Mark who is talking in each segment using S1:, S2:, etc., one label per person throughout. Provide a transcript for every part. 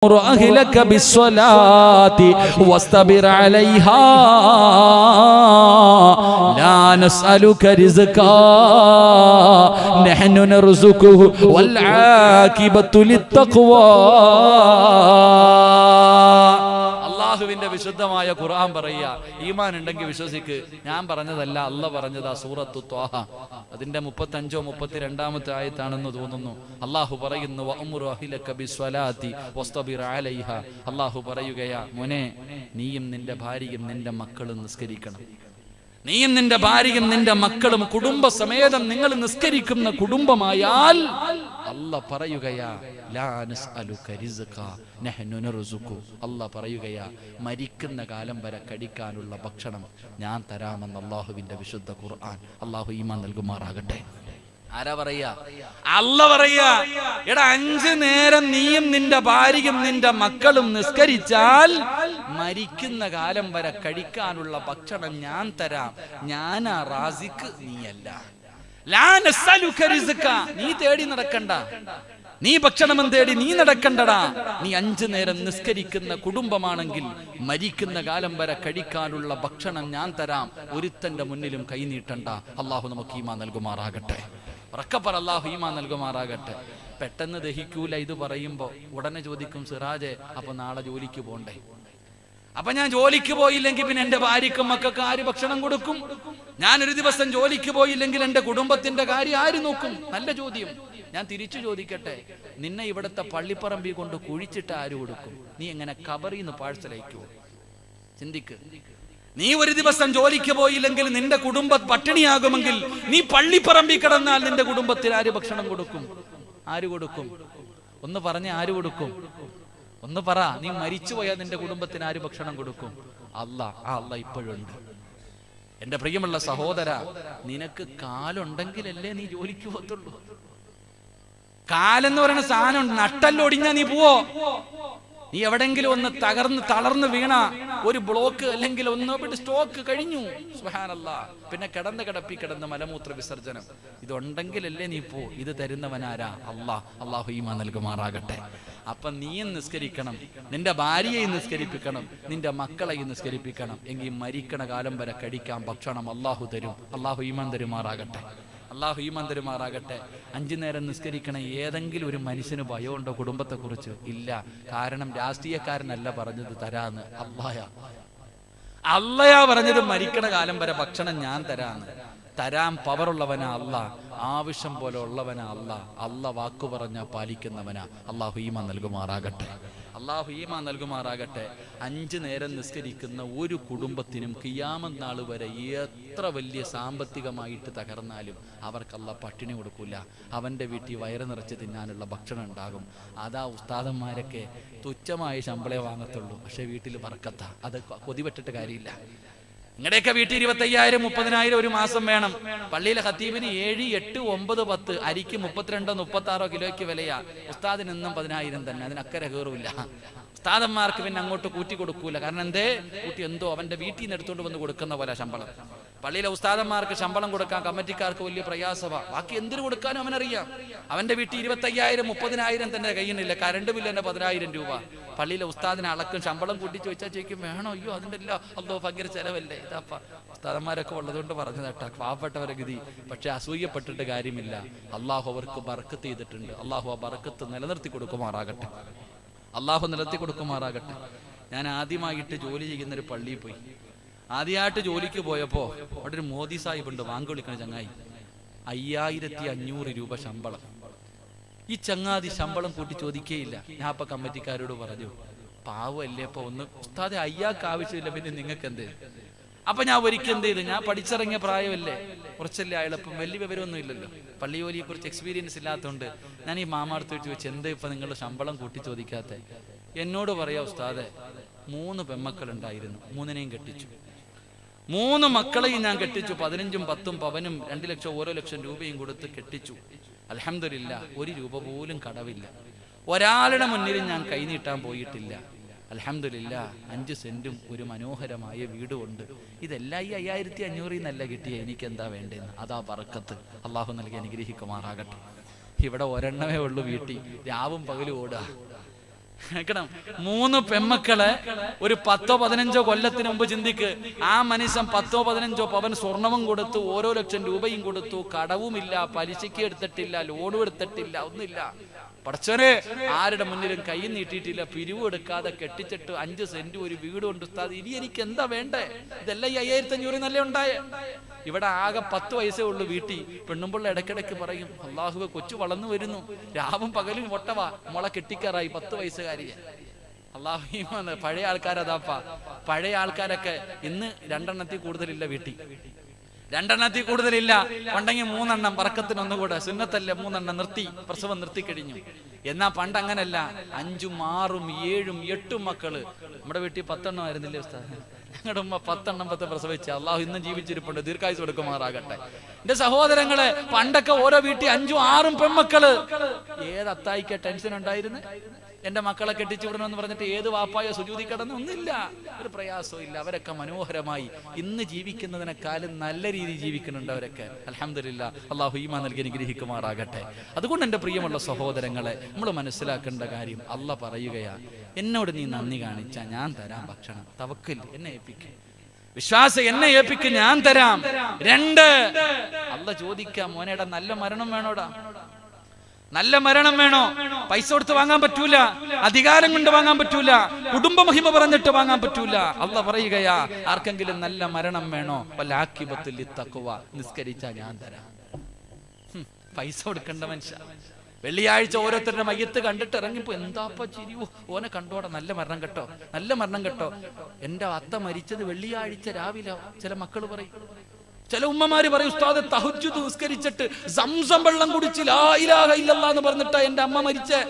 S1: أهلك بالصلاة واصطبر عليها لا نسألك رزقا نحن نرزقه والعاقبة للتقوى. അള്ളാഹുവിന്റെ വിശുദ്ധമായ ഖുർആൻ പറയുക, ഈമാൻ ഉണ്ടെങ്കിൽ വിശ്വസിക്ക്. ഞാൻ പറഞ്ഞതല്ല, അള്ളാഹ് പറഞ്ഞതാ. സൂറത്തു ത്വാഹ അതിന്റെ 35 32 ആയത്താണെന്ന് തോന്നുന്നു. അള്ളാഹു പറയുന്നു, വഅ്മുർ അഹ്ലക ബിസ്വലാത്തി വസ്തബിർ അലൈഹാ. അള്ളാഹു പറയുകയാ, മോനെ, നീയും നിന്റെ ഭാര്യയും നിന്റെ മക്കളും നിസ്കരിക്കണം. നീയും നിന്റെ ഭാര്യയും നിന്റെ മക്കളും കുടുംബസമേതം നിങ്ങൾ നിസ്കരിക്കുന്ന കുടുംബമായാൽ അല്ലാഹ് പറയുകയാ, ലാ നസ്അലുക റിസ്ഖാ നഹ്നു നർസുഖു. അല്ലാഹ് പറയുകയാ, മരിക്കുന്ന കാലം വരെ കഴിക്കാനുള്ള ഭക്ഷണം ഞാൻ തരാമെന്ന് അല്ലാഹുവിന്റെ വിശുദ്ധ ഖുർആൻ. അല്ലാഹു ഈമാൻ നൽകുമാറാകട്ടെ. ആരാ പറയാ? അല്ലാഹ് പറയാ, എടാ 5 നേരം നീയും നിന്റെ ഭാര്യയും നിന്റെ മക്കളും നിസ്കരിച്ചാൽ മരിക്കുന്ന കാലം വരെ കഴിക്കാനുള്ള ഭക്ഷണം ഞാൻ തരാം. ഞാനാ റാസിഖ്, നീയല്ല. ലാ നസ്അലുക റിസ്ഖാ, നീ തേടി നടക്കണ്ട. നീ ഭക്ഷണം തേടി നീ നടക്കണ്ടടാ. നീ 5 നേരം നിസ്കരിക്കുന്ന കുടുംബമാണെങ്കിൽ മരിക്കുന്ന കാലം വരെ കഴിക്കാനുള്ള ഭക്ഷണം ഞാൻ തരാം. ഒരുത്തന്റെ മുന്നിലും കൈനീട്ടണ്ട. അള്ളാഹു നമുക്ക് ഈമാൻ നൽകുമാറാകട്ടെ. ഉറക്കപ്പറ, അള്ളാഹു ഈമാൻ നൽകുമാറാകട്ടെ. പെട്ടെന്ന് ദഹിക്കൂല ഇത് പറയുമ്പോ ഉടനെ ചോദിക്കും, സിറാജെ, അപ്പൊ നാളെ ജോലിക്ക് പോണ്ടേ? അപ്പൊ ഞാൻ ജോലിക്ക് പോയില്ലെങ്കിൽ പിന്നെ എന്റെ ഭാര്യക്കും മക്കൾക്ക് ആര് ഭക്ഷണം കൊടുക്കും? ഞാനൊരു ദിവസം ജോലിക്ക് പോയില്ലെങ്കിൽ എന്റെ കുടുംബത്തിന്റെ കാര്യം ആര് നോക്കും? നല്ല ചോദ്യം. ഞാൻ തിരിച്ചു ചോദിക്കട്ടെ, നിന്നെ ഇവിടുത്തെ പള്ളിപ്പറമ്പിൽ കൊണ്ട് കുഴിച്ചിട്ട് ആര് കൊടുക്കും? നീ എങ്ങനെ കബറിന്ന് പാഴ്സലയക്കോ? ചിന്തിക്ക്. നീ ഒരു ദിവസം ജോലിക്ക് പോയില്ലെങ്കിൽ നിന്റെ കുടുംബം പട്ടിണിയാകുമെങ്കിൽ നീ പള്ളിപ്പറമ്പിൽ കിടന്നാൽ നിന്റെ കുടുംബത്തിൽ ആര് ഭക്ഷണം കൊടുക്കും? ആര് കൊടുക്കും? ഒന്ന് പറഞ്ഞ, ആര് കൊടുക്കും? ഒന്ന് പറ. നീ മരിച്ചു പോയാൽ നിന്റെ കുടുംബത്തിന് ആര് ഭക്ഷണം കൊടുക്കും? അല്ലാഹ്. ആ അല്ലാഹ് ഇപ്പോഴുണ്ട്. എന്റെ പ്രിയമുള്ള സഹോദര, നിനക്ക് കാലുണ്ടെങ്കിലല്ലേ നീ ജോലിക്ക് പോകത്തുള്ളൂ. കാലെന്ന് പറയുന്ന സാധനം നട്ടല്ലൊടിഞ്ഞാ നീ പോവോ? നീ എവിടെങ്കിലും ഒന്ന് തളർന്ന് വീണ, ഒരു ബ്ലോക്ക് അല്ലെങ്കിൽ ഒന്ന് സ്റ്റോക്ക് കഴിഞ്ഞു, സുബ്ഹാനല്ലാഹ്. പിന്നെ കിടന്ന് മലമൂത്ര വിസർജനം. ഇതുണ്ടെങ്കിലല്ലേ നീ പോ. ഇത് തരുന്നവനാരാ? അല്ലാഹ്. അല്ലാഹു ഈമാൻ നൽകുമാറാകട്ടെ. അപ്പൊ നീയും നിസ്കരിക്കണം, നിന്റെ ഭാര്യയെയും നിസ്കരിപ്പിക്കണം, നിന്റെ മക്കളെയും നിസ്കരിപ്പിക്കണം. എങ്കിൽ മരിക്കണ കാലം വരെ കഴിക്കാൻ ഭക്ഷണം അല്ലാഹു തരും. അല്ലാഹു ഈമാൻ തരുമാറാകട്ടെ. അല്ലാഹു ഈമാൻ തരുമാറാകട്ടെ. 5 നേരം നിസ്കരിക്കണ ഏതെങ്കിലും ഒരു മനുഷ്യന് ഭയമുണ്ടോ കുടുംബത്തെ കുറിച്ച്? ഇല്ല. കാരണം രാഷ്ട്രീയക്കാരനല്ല പറഞ്ഞത് തരാന്ന്, അള്ളയാ പറഞ്ഞത് മരിക്കണ കാലം വരെ ഭക്ഷണം ഞാൻ തരാന്ന്. തരാൻ പവറുള്ളവനാ അല്ലാഹ്, ആവശ്യം പോലെ ഉള്ളവനാ അല്ലാഹ്. അല്ലാഹ് വാക്കു പറഞ്ഞാൽ പാലിക്കുന്നവനാ. അല്ലാഹു ഈമാൻ നൽകുമാറാകട്ടെ. അല്ലാഹു ഈമാൻ നൽകുമാറാകട്ടെ. 5 നേരം നിസ്കരിക്കുന്ന ഒരു കുടുംബത്തിനും ഖിയാമത്ത് നാൾ വരെ എത്ര വലിയ സാമ്പത്തികമായിട്ട് തകർന്നാലും അവർക്ക് അല്ലാഹ് പട്ടിണി കൊടുക്കൂല. അവന്റെ വീട്ടിൽ വയറ് നിറച്ച് തിന്നാനുള്ള ഭക്ഷണം ഉണ്ടാകും. അതാ ഉസ്താദന്മാരൊക്കെ തുച്ഛമായ ശമ്പളേ വാങ്ങത്തുള്ളൂ, പക്ഷെ വീട്ടിൽ ബർക്കത്താ. അത് കൊതിപെട്ടിട്ട് കാര്യമില്ല. നിങ്ങളുടെയൊക്കെ വീട്ടിൽ 25,000 30,000 ഒരു മാസം വേണം. പള്ളിയിലെ ഖത്തീബിന് 7 8 9 10 അരിക്ക് 32 36 കിലോയ്ക്ക് വിലയാ. ഉസ്താദിന് എന്നും 10,000 തന്നെ. അതിനക്കരെ കയറൂല. ഉസ്താദന്മാർക്ക് പിന്നെ അങ്ങോട്ട് കൂട്ടി കൊടുക്കൂല. കാരണം എന്തേ? കൂട്ടി എന്തോ അവന്റെ വീട്ടിൽ നിന്ന് എടുത്തുകൊണ്ട് വന്ന് കൊടുക്കുന്ന പോലെ ശമ്പളം. പള്ളിയിലെ ഉസ്താദന്മാർക്ക് ശമ്പളം കൊടുക്കാൻ കമ്മിറ്റിക്കാർക്ക് വലിയ പ്രയാസമാണ്. ബാക്കി എന്തിനു കൊടുക്കാനും അവനറിയാം. അവന്റെ വീട്ടിൽ 25,000 30,000 തന്നെ കയ്യിലില്ല. കറണ്ട് ബില്ല് തന്നെ 10,000 രൂപ. പള്ളിയിലെ ഉസ്താദിനെ അളക്കും ശമ്പളം കൂട്ടി ചോദിച്ചാൽ ചോദിക്കും, വേണോ? അയ്യോ അതിൻ്റെ എല്ലാം അല്ലോ ഭയങ്കര ചെലവല്ലേ. ഇതാപ്പ ഉസ്താദന്മാരൊക്കെ ഉള്ളതുകൊണ്ട് പറഞ്ഞു കേട്ടാ, പാവപ്പെട്ടവരെ ഗതി. പക്ഷെ അസൂയപ്പെട്ടിട്ട് കാര്യമില്ല. അള്ളാഹു അവർക്ക് ബർക്കത്ത് ചെയ്തിട്ടുണ്ട്. അള്ളാഹു ആ ബർക്കത്ത് നിലനിർത്തി കൊടുക്കുമാറാകട്ടെ. അള്ളാഹു നിലനിർത്തി കൊടുക്കുമാറാകട്ടെ. ഞാൻ ആദ്യമായിട്ട് ജോലി ചെയ്യുന്നൊരു പള്ളിയിൽ പോയി. ആദ്യമായിട്ട് ജോലിക്ക് പോയപ്പോ അവിടെ ഒരു മോദി സാഹിബ് ഉണ്ട്, വാങ്ക് വിളിക്കണ ചങ്ങായി. 5,500 രൂപ ശമ്പളം. ഈ ചങ്ങാതി ശമ്പളം കൂട്ടി ചോദിക്കേയില്ല. ഞാൻ അപ്പൊ കമ്മിറ്റിക്കാരോട് പറഞ്ഞു, പാവല്ലേ, ഇപ്പൊ ഒന്ന് ഉസ്താദെ അയ്യാക്ക് ആവശ്യമില്ല, പിന്നെ നിങ്ങൾക്ക് എന്ത്? അപ്പൊ ഞാൻ ഒരിക്കൽ എന്ത് ചെയ്തു, ഞാൻ പഠിച്ചിറങ്ങിയ പ്രായമല്ലേ, കുറച്ചല്ലേ അയാളിപ്പം വലിയ വിവരമൊന്നും ഇല്ലല്ലോ, പള്ളി ജോലിയെ കുറിച്ച് എക്സ്പീരിയൻസ് ഇല്ലാത്തതുകൊണ്ട് ഞാൻ ഈ മാമാർത്ത് വെച്ച് എന്താ ഇപ്പൊ നിങ്ങളുടെ ശമ്പളം കൂട്ടി ചോദിക്കാത്ത? എന്നോട് പറയാ, ഉസ്താദെ 3 പെൺമക്കളുണ്ടായിരുന്നു, 3നെയും കെട്ടിച്ചു. 3 മക്കളെയും ഞാൻ കെട്ടിച്ചു. 15ഉം 10ഉം പവനും 2 ലക്ഷം ഓരോ ലക്ഷം രൂപയും കൊടുത്ത് കെട്ടിച്ചു. അൽഹംദുലില്ലാഹ്, 1 രൂപ പോലും കടവില്ല. ഒരാളുടെ മുന്നിലും ഞാൻ കൈനീട്ടാൻ പോയിട്ടില്ല. അൽഹംദുലില്ലാഹ്, 5 സെന്റും ഒരു മനോഹരമായ വീടുമുണ്ട്. ഇതെല്ലാം ഈ 5,500 നല്ല കിട്ടിയ എനിക്ക് എന്താ വേണ്ടതെന്ന്. അതാ ബർക്കത്ത്. അള്ളാഹു നൽകി അനുഗ്രഹിക്കുമാറാകട്ടെ. ഇവിടെ ഒരെണ്ണമേ ഉള്ളൂ വീട്ടിൽ, രാവും പകലും ഓടുക. കേൾക്കണം, 3 പെമ്മക്കളെ ഒരു 10-15 കൊല്ലത്തിന് മുമ്പ് ചിന്തിക്ക്. ആ മനുഷ്യൻ 10-15 പവൻ സ്വർണവും കൊടുത്തു, ഓരോ ലക്ഷം രൂപയും കൊടുത്തു, കടവുമില്ല, പലിശയ്ക്ക് എടുത്തിട്ടില്ല, ലോണും എടുത്തിട്ടില്ല, ഒന്നുമില്ല. പടച്ചോനെ, ആരുടെ മുന്നിലും കൈ നീട്ടിയിട്ടില്ല, പിരിവ് എടുക്കാതെ കെട്ടിച്ചിട്ട് 5 സെന്റ് ഒരു വീട് കൊണ്ട് ഉസ്താദ്, ഇനി എനിക്ക് എന്താ വേണ്ടേ? ഇതെല്ലാം ഈ 5500 നല്ല ഉണ്ടായേ. ഇവിടെ ആകെ 10 വയസ്സേ ഉള്ളൂ വീട്ടിൽ. പെണ്ണുമ്പിള്ള ഇടയ്ക്കിടയ്ക്ക് പറയും, അള്ളാഹുവെ കൊച്ചു വളർന്നു വരുന്നു, രാവും പകലും ഒട്ടവാ, മോളെ കെട്ടിക്കാറായി 10 വയസ്സുകാരിയെ. അള്ളാഹു പഴയ ആൾക്കാരതാപ്പാ. പഴയ ആൾക്കാരൊക്കെ ഇന്ന് 2 എണ്ണത്തിൽ കൂടുതലില്ല വീട്ടിൽ, 2 എണ്ണത്തിൽ കൂടുതലില്ല. ഉണ്ടെങ്കിൽ 3 എണ്ണം, പറക്കത്തിനൊന്നുകൂടെ സുന്നത്തല്ലേ, 3 എണ്ണം നിർത്തി, പ്രസവം നിർത്തി കഴിഞ്ഞു. എന്നാ പണ്ട് അങ്ങനല്ല, 5, 6, 7, 8 മക്കള്. നമ്മുടെ വീട്ടിൽ 10 എണ്ണം ആയിരുന്നില്ലേ ഉസ്താദ്? ഞങ്ങളുടെ ഉമ്മ 10 എണ്ണം പ്രസവിച്ച. അള്ളാഹു ഇന്നും ജീവിച്ചിരിപ്പുണ്ട്, ദീർഘായുസ് കൊടുക്കുമാറാകട്ടെ. എന്റെ സഹോദരങ്ങളെ, പണ്ടൊക്കെ ഓരോ വീട്ടിൽ 5, 6 പെൺമക്കള്. ഏത് അത്തായിക്ക ടെൻഷൻ ഉണ്ടായിരുന്നു? എന്റെ മക്കളെ കെട്ടിച്ചു വിടണമെന്ന് പറഞ്ഞിട്ട് ഏത് വാപ്പായോ സുജൂദി കിടന്ന് ഒന്നില്ല, ഒരു പ്രയാസവും ഇല്ല. അവരൊക്കെ മനോഹരമായി ഇന്ന് ജീവിക്കുന്നതിനേക്കാളും നല്ല രീതിയിൽ ജീവിക്കുന്നുണ്ട് അവരൊക്കെ. അൽഹംദുലില്ലാ, അള്ളാഹു ഈമാൻ നൽകി അനുഗ്രഹിക്കുമാറാകട്ടെ. അതുകൊണ്ട് എൻ്റെ പ്രിയമുള്ള സഹോദരങ്ങളെ, നമ്മൾ മനസ്സിലാക്കേണ്ട കാര്യം, അള്ളാഹ് പറയുകയാ, എന്നോട് നീ നന്ദി കാണിച്ചാ ഞാൻ തരാം ഭക്ഷണം. തവക്കൽ, എന്നെ ഏൽപ്പിക്കും, വിശ്വാസം എന്നെ ഏൽപ്പിക്കും, ഞാൻ തരാം. 2, അള്ളാഹ് ചോദിക്കാം, മോനേടാ നല്ല മരണം വേണോടാ? നല്ല മരണം വേണോ? പൈസ കൊടുത്ത് വാങ്ങാൻ പറ്റൂല, അധികാരം കൊണ്ട് വാങ്ങാൻ പറ്റൂല, കുടുംബ മഹിമ പറഞ്ഞിട്ട് വാങ്ങാൻ പറ്റൂല. അള്ളാഹ് പറയുകയാ, ആർക്കെങ്കിലും നല്ല മരണം വേണോ? വലാഖിബത്തുൽ ലിത്തഖ്വ, നിസ്കരിച്ചാ ഞാൻ തരാം. പൈസ കൊടുക്കേണ്ട മനുഷ്യ. വെള്ളിയാഴ്ച ഓരോരുത്തരുടെ മയ്യത്ത് കണ്ടിട്ട് ഇറങ്ങിപ്പോ, എന്താപ്പ ചിരിവോ, ഓനെ കണ്ടോടെ, നല്ല മരണം കേട്ടോ, നല്ല മരണം കേട്ടോ. എന്റെ അത്ത മരിച്ചത് വെള്ളിയാഴ്ച രാവിലെ. ചില മക്കൾ പറയും, ചില ഉമ്മമാര് പറയും, ഉസ്താദ് തഹജ്ജുദ് നിസ്കരിച്ചിട്ട് സംസം വെള്ളം കുടിച്ച് ലാ ഇലാഹ ഇല്ലല്ലാഹ് എന്ന് പറഞ്ഞിട്ടാ എന്റെ അമ്മ മരിച്ചേ.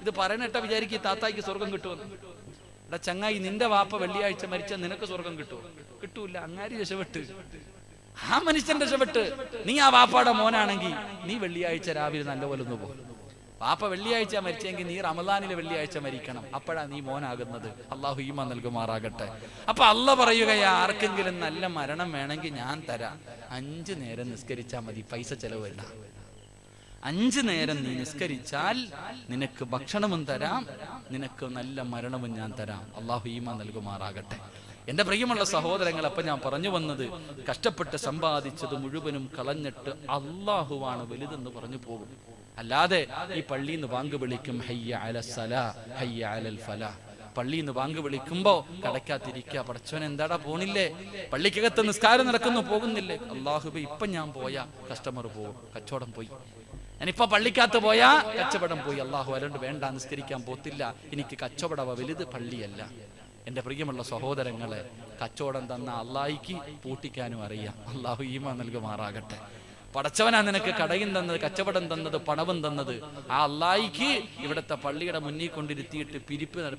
S1: ഇത് പറയണേട്ടാ വിചാരിക്കും താത്തായിക്ക് സ്വർഗം കിട്ടുമെന്ന്. എടാ ചങ്ങായി, നിന്റെ വാപ്പ വെള്ളിയാഴ്ച മരിച്ച നിനക്ക് സ്വർഗം കിട്ടുമോ? കിട്ടൂല. അങ്ങാരി രക്ഷപ്പെട്ട്, ആ മനുഷ്യൻ രക്ഷപ്പെട്ട്. നീ ആ വാപ്പാടെ മോനാണെങ്കിൽ നീ വെള്ളിയാഴ്ച രാവിലെ നല്ലപോലെ ഒന്ന് പോകും. വാപ്പ വെള്ളിയാഴ്ച മരിച്ചെങ്കിൽ നീ റമദാനിലെ വെള്ളിയാഴ്ച മരിക്കണം. അപ്പോഴാ നീ മോനാകുന്നത്. അള്ളാഹു ഈമാൻ നൽകുമാറാകട്ടെ. അപ്പൊ അള്ളാഹ് പറയുകയാ, ആർക്കെങ്കിലും നല്ല മരണം വേണമെങ്കിൽ ഞാൻ തരാം. 5 നേരം നിസ്കരിച്ചാൽ മതി, പൈസ ചെലവല്ല. 5 നേരം നീ നിസ്കരിച്ചാൽ നിനക്ക് ഭക്ഷണവും തരാം, നിനക്ക് നല്ല മരണവും ഞാൻ തരാം. അള്ളാഹു ഈമാൻ നൽകുമാറാകട്ടെ. എന്റെ പ്രിയമുള്ള സഹോദരങ്ങൾ, അപ്പൊ ഞാൻ പറഞ്ഞു വന്നത്, കഷ്ടപ്പെട്ട് സമ്പാദിച്ചത് മുഴുവനും കളഞ്ഞിട്ട് അള്ളാഹുവാണ് വലുതെന്ന് പറഞ്ഞു പോകും. അല്ലാതെ ഈ പള്ളിയിൽ നിന്ന് ബാങ്ക് വിളിക്കും, ഹയ്യ അലസ്സലാ ഹയ്യ അലൽ ഫലാ. പള്ളിയിൽ നിന്ന് ബാങ്ക് വിളിക്കുമ്പോ കടക്കാതിരിക്കുക, പടച്ചോൻ എന്താടാ പോണില്ലേ? പള്ളിക്കകത്ത് നിസ്കാരം നടക്കുന്നു, പോകുന്നില്ലേ? അല്ലാഹുവേ, ഇപ്പൊ ഞാൻ പോയാ കസ്റ്റമർ പോകും, കച്ചവടം പോയി. ഞാനിപ്പോ പള്ളിക്കകത്ത് പോയാ കച്ചവടം പോയി. അല്ലാഹു അതുകൊണ്ട് വേണ്ട, നിസ്കരിക്കാൻ പോത്തില്ല, എനിക്ക് കച്ചവടവ വലുത്, പള്ളിയല്ല. എന്റെ പ്രിയമുള്ള സഹോദരങ്ങളെ, കച്ചവടം തന്ന അല്ലാഹിക്ക് പൂട്ടിക്കാനും അറിയാം. അല്ലാഹു ഈമാൻ നൽകുമാറാകട്ടെ. പടച്ചവനാ നിനക്ക് കടയും തന്നത്, കച്ചവടം തന്നത്, പണവും തന്നത്. ആ അല്ലാഹിക്ക് ഇവിടുത്തെ പള്ളിയുടെ മുന്നിൽ കൊണ്ടിരുത്തിയിട്ട്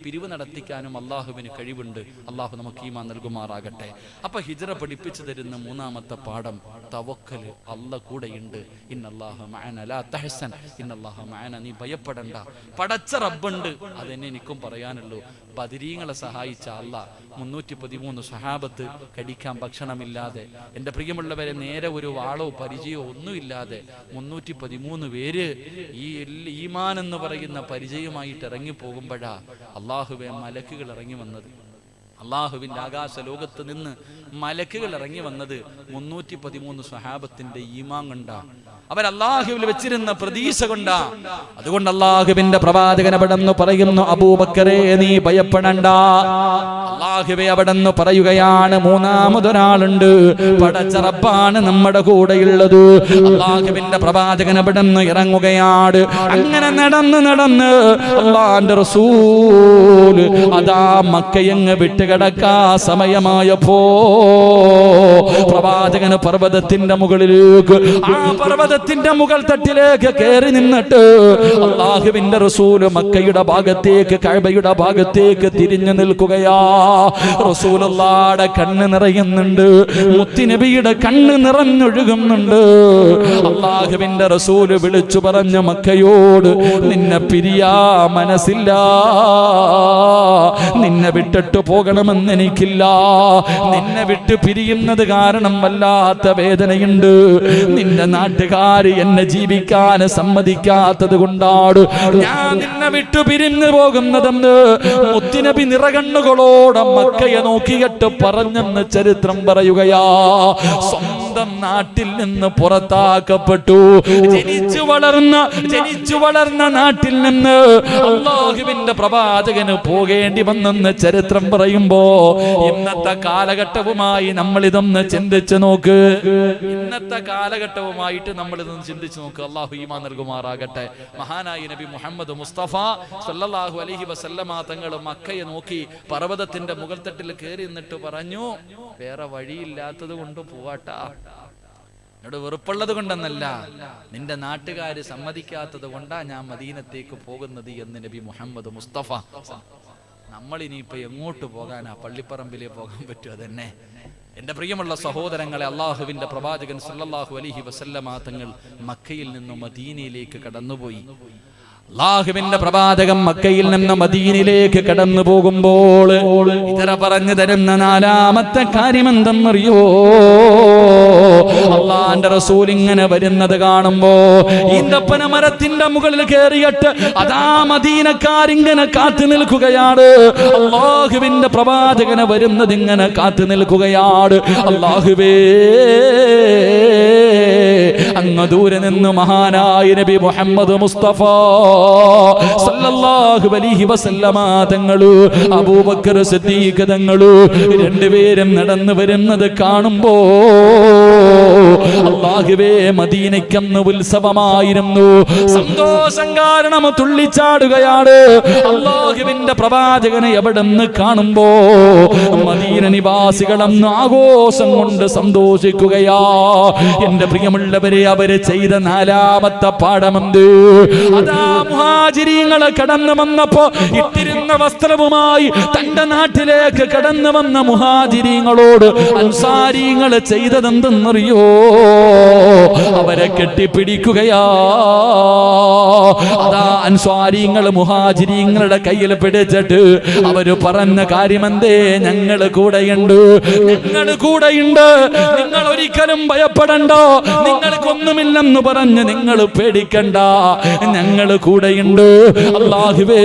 S1: പിരിവ് നടത്തിക്കാനും അള്ളാഹുവിന് കഴിവുണ്ട്. അള്ളാഹു നമുക്ക് ഈമാൻ നൽകുമാറാകട്ടെ. അപ്പൊ ഹിജ്റ പഠിപ്പിച്ചു തരുന്ന 3ാമത്തെ പാഠം, തവക്കല്. അല്ലാഹ് കൂടെയുണ്ട്. ഇന്നല്ലാഹ മഅന ലാ തഹ്സൻ ഇന്നല്ലാഹ മഅന. നീ ഭയപ്പെടണ്ട, പടച്ച റബ്ബുണ്ട്. അതെന്നെ എനിക്കും പറയാനുള്ളൂ. ബദരീങ്ങളെ സഹായിച്ച അല്ലാഹ്, 313 സഹാബത്ത് കടിക്കാൻ ഭക്ഷണമില്ലാതെ, എൻ്റെ പ്രിയമുള്ളവരെ, നേരെ ഒരു വാളോ പരിചയമോ ഒന്നുമില്ലാതെ 313 പേര് ഈ ഈമാൻ എന്ന് പറയുന്ന പരിചയമായിട്ട് ഇറങ്ങി പോകുമ്പോഴാ അള്ളാഹുവെ മലക്കുകൾ ഇറങ്ങി വന്നത്. അള്ളാഹുവിൻ്റെ ആകാശ ലോകത്ത് നിന്ന് മലക്കുകൾ ഇറങ്ങി വന്നത് 313 സ്വഹാബത്തിന്റെ ഈമാൻ കൊണ്ടാ, അവർ അള്ളാഹുവിൽ വെച്ചിരുന്ന പ്രതീക്ഷ കൊണ്ടാ. അതുകൊണ്ട് അള്ളാഹുവിന്റെ പ്രവാചകൻ അവിടെന്ന് പറയുന്നു, അബൂബക്കറെ നീ ഭയപ്പെടണ്ട. അള്ളാഹുവെ അവിടെന്ന് പറയുകയാണ്, 3ാമതൊരാളുണ്ട്, പടച്ച റബ്ബാണ് നമ്മുടെ കൂടെയുള്ളത്. അള്ളാഹുവിന്റെ പ്രവാചകൻ അവിടെന്ന് ഇറങ്ങുകയാണ്. അങ്ങനെ നടന്ന് അള്ളാഹുവിന്റെ റസൂൽ അതാ മക്കയങ്ങ് വിട്ടുകിടക്കാ സമയമായപ്പോ പ്രവാചകന് പർവ്വതത്തിന്റെ മുകളിലേക്ക്, ആ പർവ്വതത്തിന്റെ മുകൾ തട്ടിലേക്ക് കയറി നിന്നിട്ട് അള്ളാഹുവിന്റെ റസൂൽ മക്കയുടെ ഭാഗത്തേക്ക്, കഅബയുടെ ഭാഗത്തേക്ക് തിരിഞ്ഞു നിൽക്കുകയാ. റസൂലുള്ളാഹിയുടെ കണ്ണ് നിറയുന്നുണ്ട്, മുത്തുനബിയുടെ കണ്ണ് നിറഞ്ഞൊഴുകുന്നുണ്ട്. അള്ളാഹുവിന്റെ റസൂൽ വിളിച്ചു പറഞ്ഞു മക്കയോട്, നിന്നെ പിരിയാ മനസ്സില്ല, നിന്നെ നിന്നെ വിട്ടിട്ട് പോകണമെന്ന് എനിക്കില്ല. നിന്നെ വിട്ട് പിരിയുന്നത് കാരണം വല്ലാത്ത വേദനയുണ്ട്. നിന്റെ നാട്ടുകാര് എന്നെ ജീവിക്കാൻ സമ്മതിക്കാത്തത് കൊണ്ടാണ് ഞാൻ നിന്നെ വിട്ടു പിരിഞ്ഞു പോകുന്നതെന്ന് മുത്തുനബി നിറകണ്ണുകളോടെ മക്കയെ നോക്കിയിട്ട് പറഞ്ഞെന്ന് ചരിത്രം പറയുകയാ. സ്വന്തം നാട്ടിൽ നിന്ന് പുറത്താക്കപ്പെട്ടു. ജനിച്ചു വളർന്ന നാട്ടിൽ നിന്ന് അല്ലാഹുവിന്റെ പ്രവാചകന് പോകേണ്ടി വന്നെന്ന് ചരിത്രം പറയുമ്പോ ഇന്നത്തെ കാലഘട്ടവുമായി നമ്മൾ ഇതൊന്ന് ചിന്തിച്ചു നോക്ക്. ഇന്നത്തെ കാലഘട്ടവുമായിട്ട് നമ്മൾ ഇതൊന്ന് ചിന്തിച്ചു നോക്ക്. അല്ലാഹു ഈമാൻ നൽകുമാറാകട്ടെ. മഹാനായ നബി മുഹമ്മദ് മുസ്തഫ സല്ലല്ലാഹു അലൈഹി വസല്ലമ തങ്ങൾ മക്കയെ നോക്കി പർവ്വതത്തിന്റെ മുകൾത്തട്ടിൽ കയറി നിന്നിട്ട് പറഞ്ഞു, വേറെ വഴിയില്ലാത്തത് കൊണ്ട് പോവാട്ടാ. എന്നോട് വെറുപ്പുള്ളത് കൊണ്ടെന്നല്ല, നിന്റെ നാട്ടുകാര് സമ്മതിക്കാത്തത് കൊണ്ടാ ഞാൻ മദീനത്തേക്ക് പോകുന്നത് എന്ന് നബി മുഹമ്മദ് മുസ്തഫ. നമ്മളിനിയിപ്പോ എങ്ങോട്ട് പോകാനാ? പള്ളിപ്പറമ്പിലേ പോകാൻ പറ്റുക തന്നെ. എന്റെ പ്രിയമുള്ള സഹോദരങ്ങളെ, അള്ളാഹുവിന്റെ പ്രവാചകൻ സല്ലല്ലാഹു അലൈഹി വസല്ലമ തങ്ങൾ മക്കയിൽ നിന്നും മദീനയിലേക്ക് കടന്നുപോയി. അല്ലാഹുവിന്റെ പ്രവാചകൻ മക്കയിൽ നിന്ന് മദീനയിലേക്ക് കടന്നു പോകുമ്പോൾ ഇതര പറഞ്ഞു തരുന്ന നാലാമത്തെ കാര്യം എന്തെന്നറിയോ? അള്ളാന്റെ റസൂൽ ഇങ്ങനെ വരുന്നത് കാണുമ്പോ ഈന്തപ്പന മരത്തിന്റെ മുകളിൽ കയറിയിട്ട് അതാ മദീനക്കാരിങ്ങനെ കാത്തു നിൽക്കുകയാണ്. അല്ലാഹുവിന്റെ പ്രവാചകനെ വരുന്നത് ഇങ്ങനെ കാത്തു നിൽക്കുകയാണ്. അല്ലാഹുവേ, അങ്ങ് ദൂരെ നിന്ന് മഹാനായ നബി മുഹമ്മദ് മുസ്തഫ സല്ലല്ലാഹു അലൈഹി വസല്ലമ തങ്ങളു അബൂബക്കർ സിദ്ദീഖ് തങ്ങളു രണ്ടുപേരും നടന്നു വരുന്നത് കാണുമ്പോ അല്ലാഹുവേ, മദീനയ്ക്കന്ന് ഉത്സവമായിരുന്നു. സന്തോഷം കാരണം തുള്ളിച്ചാടുകയാണ്. അല്ലാഹുവിന്റെ പ്രവാചകനെ എവിടെന്ന് കാണുമ്പോ മദീന നിവാസികളന്ന് ആഘോഷം കൊണ്ട് സന്തോഷിക്കുകയാ. എന്റെ പ്രിയമുള്ളവരെ, അവര് ചെയ്ത നാലാമത്തെ പാഠമെന്ത്? അതാ മുഹാജിരീങ്ങളെ കടന്നു വന്നപ്പോ ഇട്ടിരുന്ന വസ്ത്രവുമായി തന്റെ നാട്ടിലേക്ക് കടന്നു വന്ന മുഹാജിരീങ്ങളോട് അൻസാരീങ്ങൾ ചെയ്തതെന്തെന്നറിയോ? അവരെ കെട്ടിപ്പിടിക്കുകയാ. അതാ അൻസാരീങ്ങൾ മുഹാജിരീങ്ങളുടെ കയ്യിൽ പിടിച്ചിട്ട് അവര് പറഞ്ഞ കാര്യമെന്തേ? ഞങ്ങൾ കൂടെയുണ്ട്, ഞങ്ങൾ കൂടെയുണ്ട്, നിങ്ങൾ ഒരിക്കലും ഭയപ്പെടണ്ടോ, നിങ്ങൾക്കൊന്നുമില്ലെന്ന് പറഞ്ഞ് നിങ്ങൾ പേടിക്കണ്ട, ഞങ്ങൾ കൂടെയുണ്ട്. അല്ലാഹുവേ,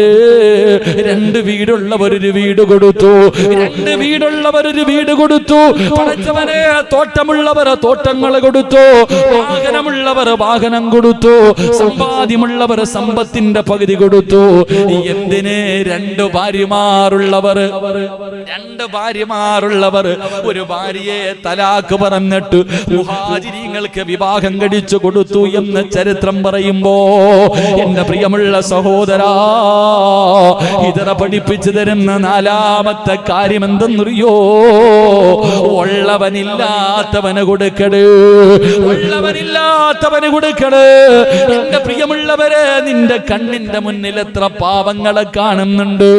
S1: രണ്ട് വീടുള്ളവരൊരു വീട് കൊടുത്തു, രണ്ട് വീടുള്ളവരൊരു വീട് കൊടുത്തു. പടച്ചവനെ, തോട്ടമുള്ളവർ തോട്ടങ്ങൾ കൊടുത്തു, വാഹനമുള്ളവർ വാഹനം കൊടുത്തു, സമ്പാദ്യമുള്ളവർ സമ്പത്തിന്റെ പകുതി കൊടുത്തു. എന്തിന്? രണ്ട് ഭാര്യമാരുള്ളവർ ഒരു ഭാര്യയെ തലാക്ക് പറഞ്ഞിട്ട് മുഹാജിരീങ്ങൾക്ക് വിവാഹം കഴിച്ചു കൊടുത്തു എന്ന് ചരിത്രം പറയുമ്പോ എന്റെ പ്രിയമുള്ള സഹോദരാ, ഇതറ പഠിപ്പിച്ചു തരുന്ന നാലാമത്തെ കാര്യം എന്തെന്നറിയോ? ഉള്ളവനില്ലാത്തവന് കൊടുക്കട്, ഉള്ളവനില്ലാത്തവന് കൊടുക്കട്. എന്റെ പ്രിയമുള്ളവരെ, നിന്റെ കണ്ണിന്റെ മുന്നിൽ എത്ര പാവങ്ങളെ കാണുന്നുണ്ട്,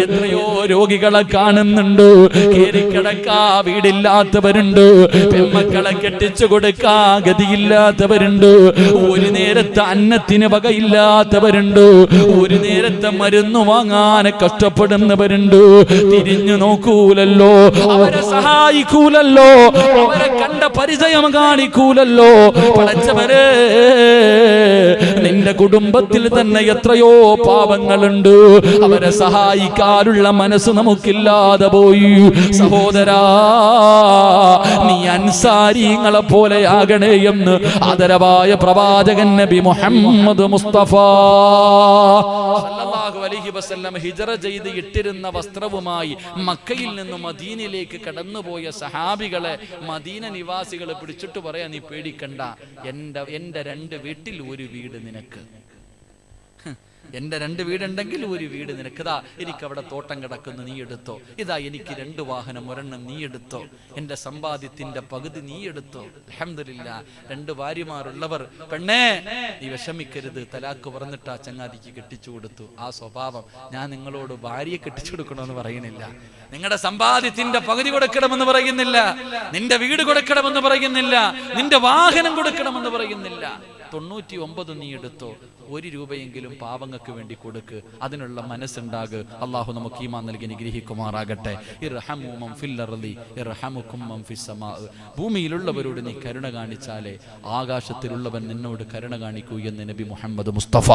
S1: എത്രയോ രോഗികളെ കാണുന്നുണ്ട്, കേറിക്കിടക്കാ വീടില്ലാത്തവരുണ്ട്, പെൺമക്കളെ കെട്ടിച്ചു കൊടുക്കാ ഗതിയില്ലാത്തവരുണ്ട്, ഒരു നേരത്തെ അന്നത്തിന് വകയില്ലാത്തവരുണ്ട്, ഒരു നേരത്തെ മരുന്ന് വാങ്ങാൻ കഷ്ടപ്പെടുന്നവരുണ്ട്. തിരിഞ്ഞു നോക്കൂലല്ലോ, അവരെ സഹായിക്കൂലല്ലോ, അവരെ കണ്ട പരിചയം കാണിക്കൂലല്ലോ. പടച്ചവരെ, നിന്റെ കുടുംബത്തിൽ തന്നെ എത്രയോ പാവങ്ങളുണ്ട്, അവരെ സഹായിക്കാനുള്ള മനസ്സ് നമുക്കില്ലാതെ പോയി. സഹോദരാ, നീ അൻസാരിങ്ങളെ പോലെ ആകണേ എന്ന് ആദരവായ പ്രവാചകൻ നബി മുഹമ്മദ് മുസ്തഫ സല്ലല്ലാഹു അലൈഹി വസല്ലം ഹിജ്റ ചെയ്ത് ഇട്ടിരുന്ന വസ്ത്രവുമായി മക്കയിൽ നിന്ന് മദീനയിലേക്ക് കടന്നുപോയ സഹാബികളെ മദീന നിവാസികൾ പിടിച്ചിട്ട് പറയാ, നീ പേടിക്കണ്ട, എന്റെ രണ്ട് വീട്ടിൽ ഒരു വീട് നിനക്ക്. എന്റെ രണ്ട് വീടുണ്ടെങ്കിൽ ഒരു വീട് നിനക്ക്. ഇതാ എനിക്ക് അവിടെ തോട്ടം കിടക്കുന്നു, നീ എടുത്തോ. ഇതാ എനിക്ക് രണ്ട് വാഹനം, ഒരെണ്ണം നീ എടുത്തോ. എന്റെ സമ്പാദ്യത്തിന്റെ പകുതി നീ എടുത്തോ. അൽഹംദുലില്ലാ. രണ്ട് ഭാര്യമാരുള്ളവർ, പെണ്ണേ നീ വിഷമിക്കരുത്, തലാക്ക് പറഞ്ഞിട്ട് ആ ചങ്ങാതിക്ക് കെട്ടിച്ചു കൊടുത്തു. ആ സ്വഭാവം. ഞാൻ നിങ്ങളോട് ഭാര്യയെ കെട്ടിച്ചു കൊടുക്കണമെന്ന് പറയുന്നില്ല, നിങ്ങളുടെ സമ്പാദ്യത്തിന്റെ പകുതി കൊടുക്കണമെന്ന് പറയുന്നില്ല, നിന്റെ വീട് കൊടുക്കണമെന്ന് പറയുന്നില്ല, നിന്റെ വാഹനം കൊടുക്കണമെന്ന് പറയുന്നില്ല. 99 നീ എടുത്തോ, 1 രൂപയെങ്കിലും പാവങ്ങൾക്ക് വേണ്ടി കൊടുക്ക്. അതിനുള്ള മനസ്സുണ്ടാക്. അള്ളാഹു നമുക്ക് ഈമാൻ നൽകി അനുഗ്രഹിക്കുമാറാകട്ടെ. ഇർഹമു മൻ ഫിൽ അർളി യർഹമുകും മൻ ഫിസ് സമാ. ഭൂമിയിലുള്ളവരോട് നീ കരുണ കാണിച്ചാലേ ആകാശത്തിലുള്ളവൻ നിന്നോട് കരുണ കാണിക്കൂ എന്ന് നബി മുഹമ്മദ് മുസ്തഫ.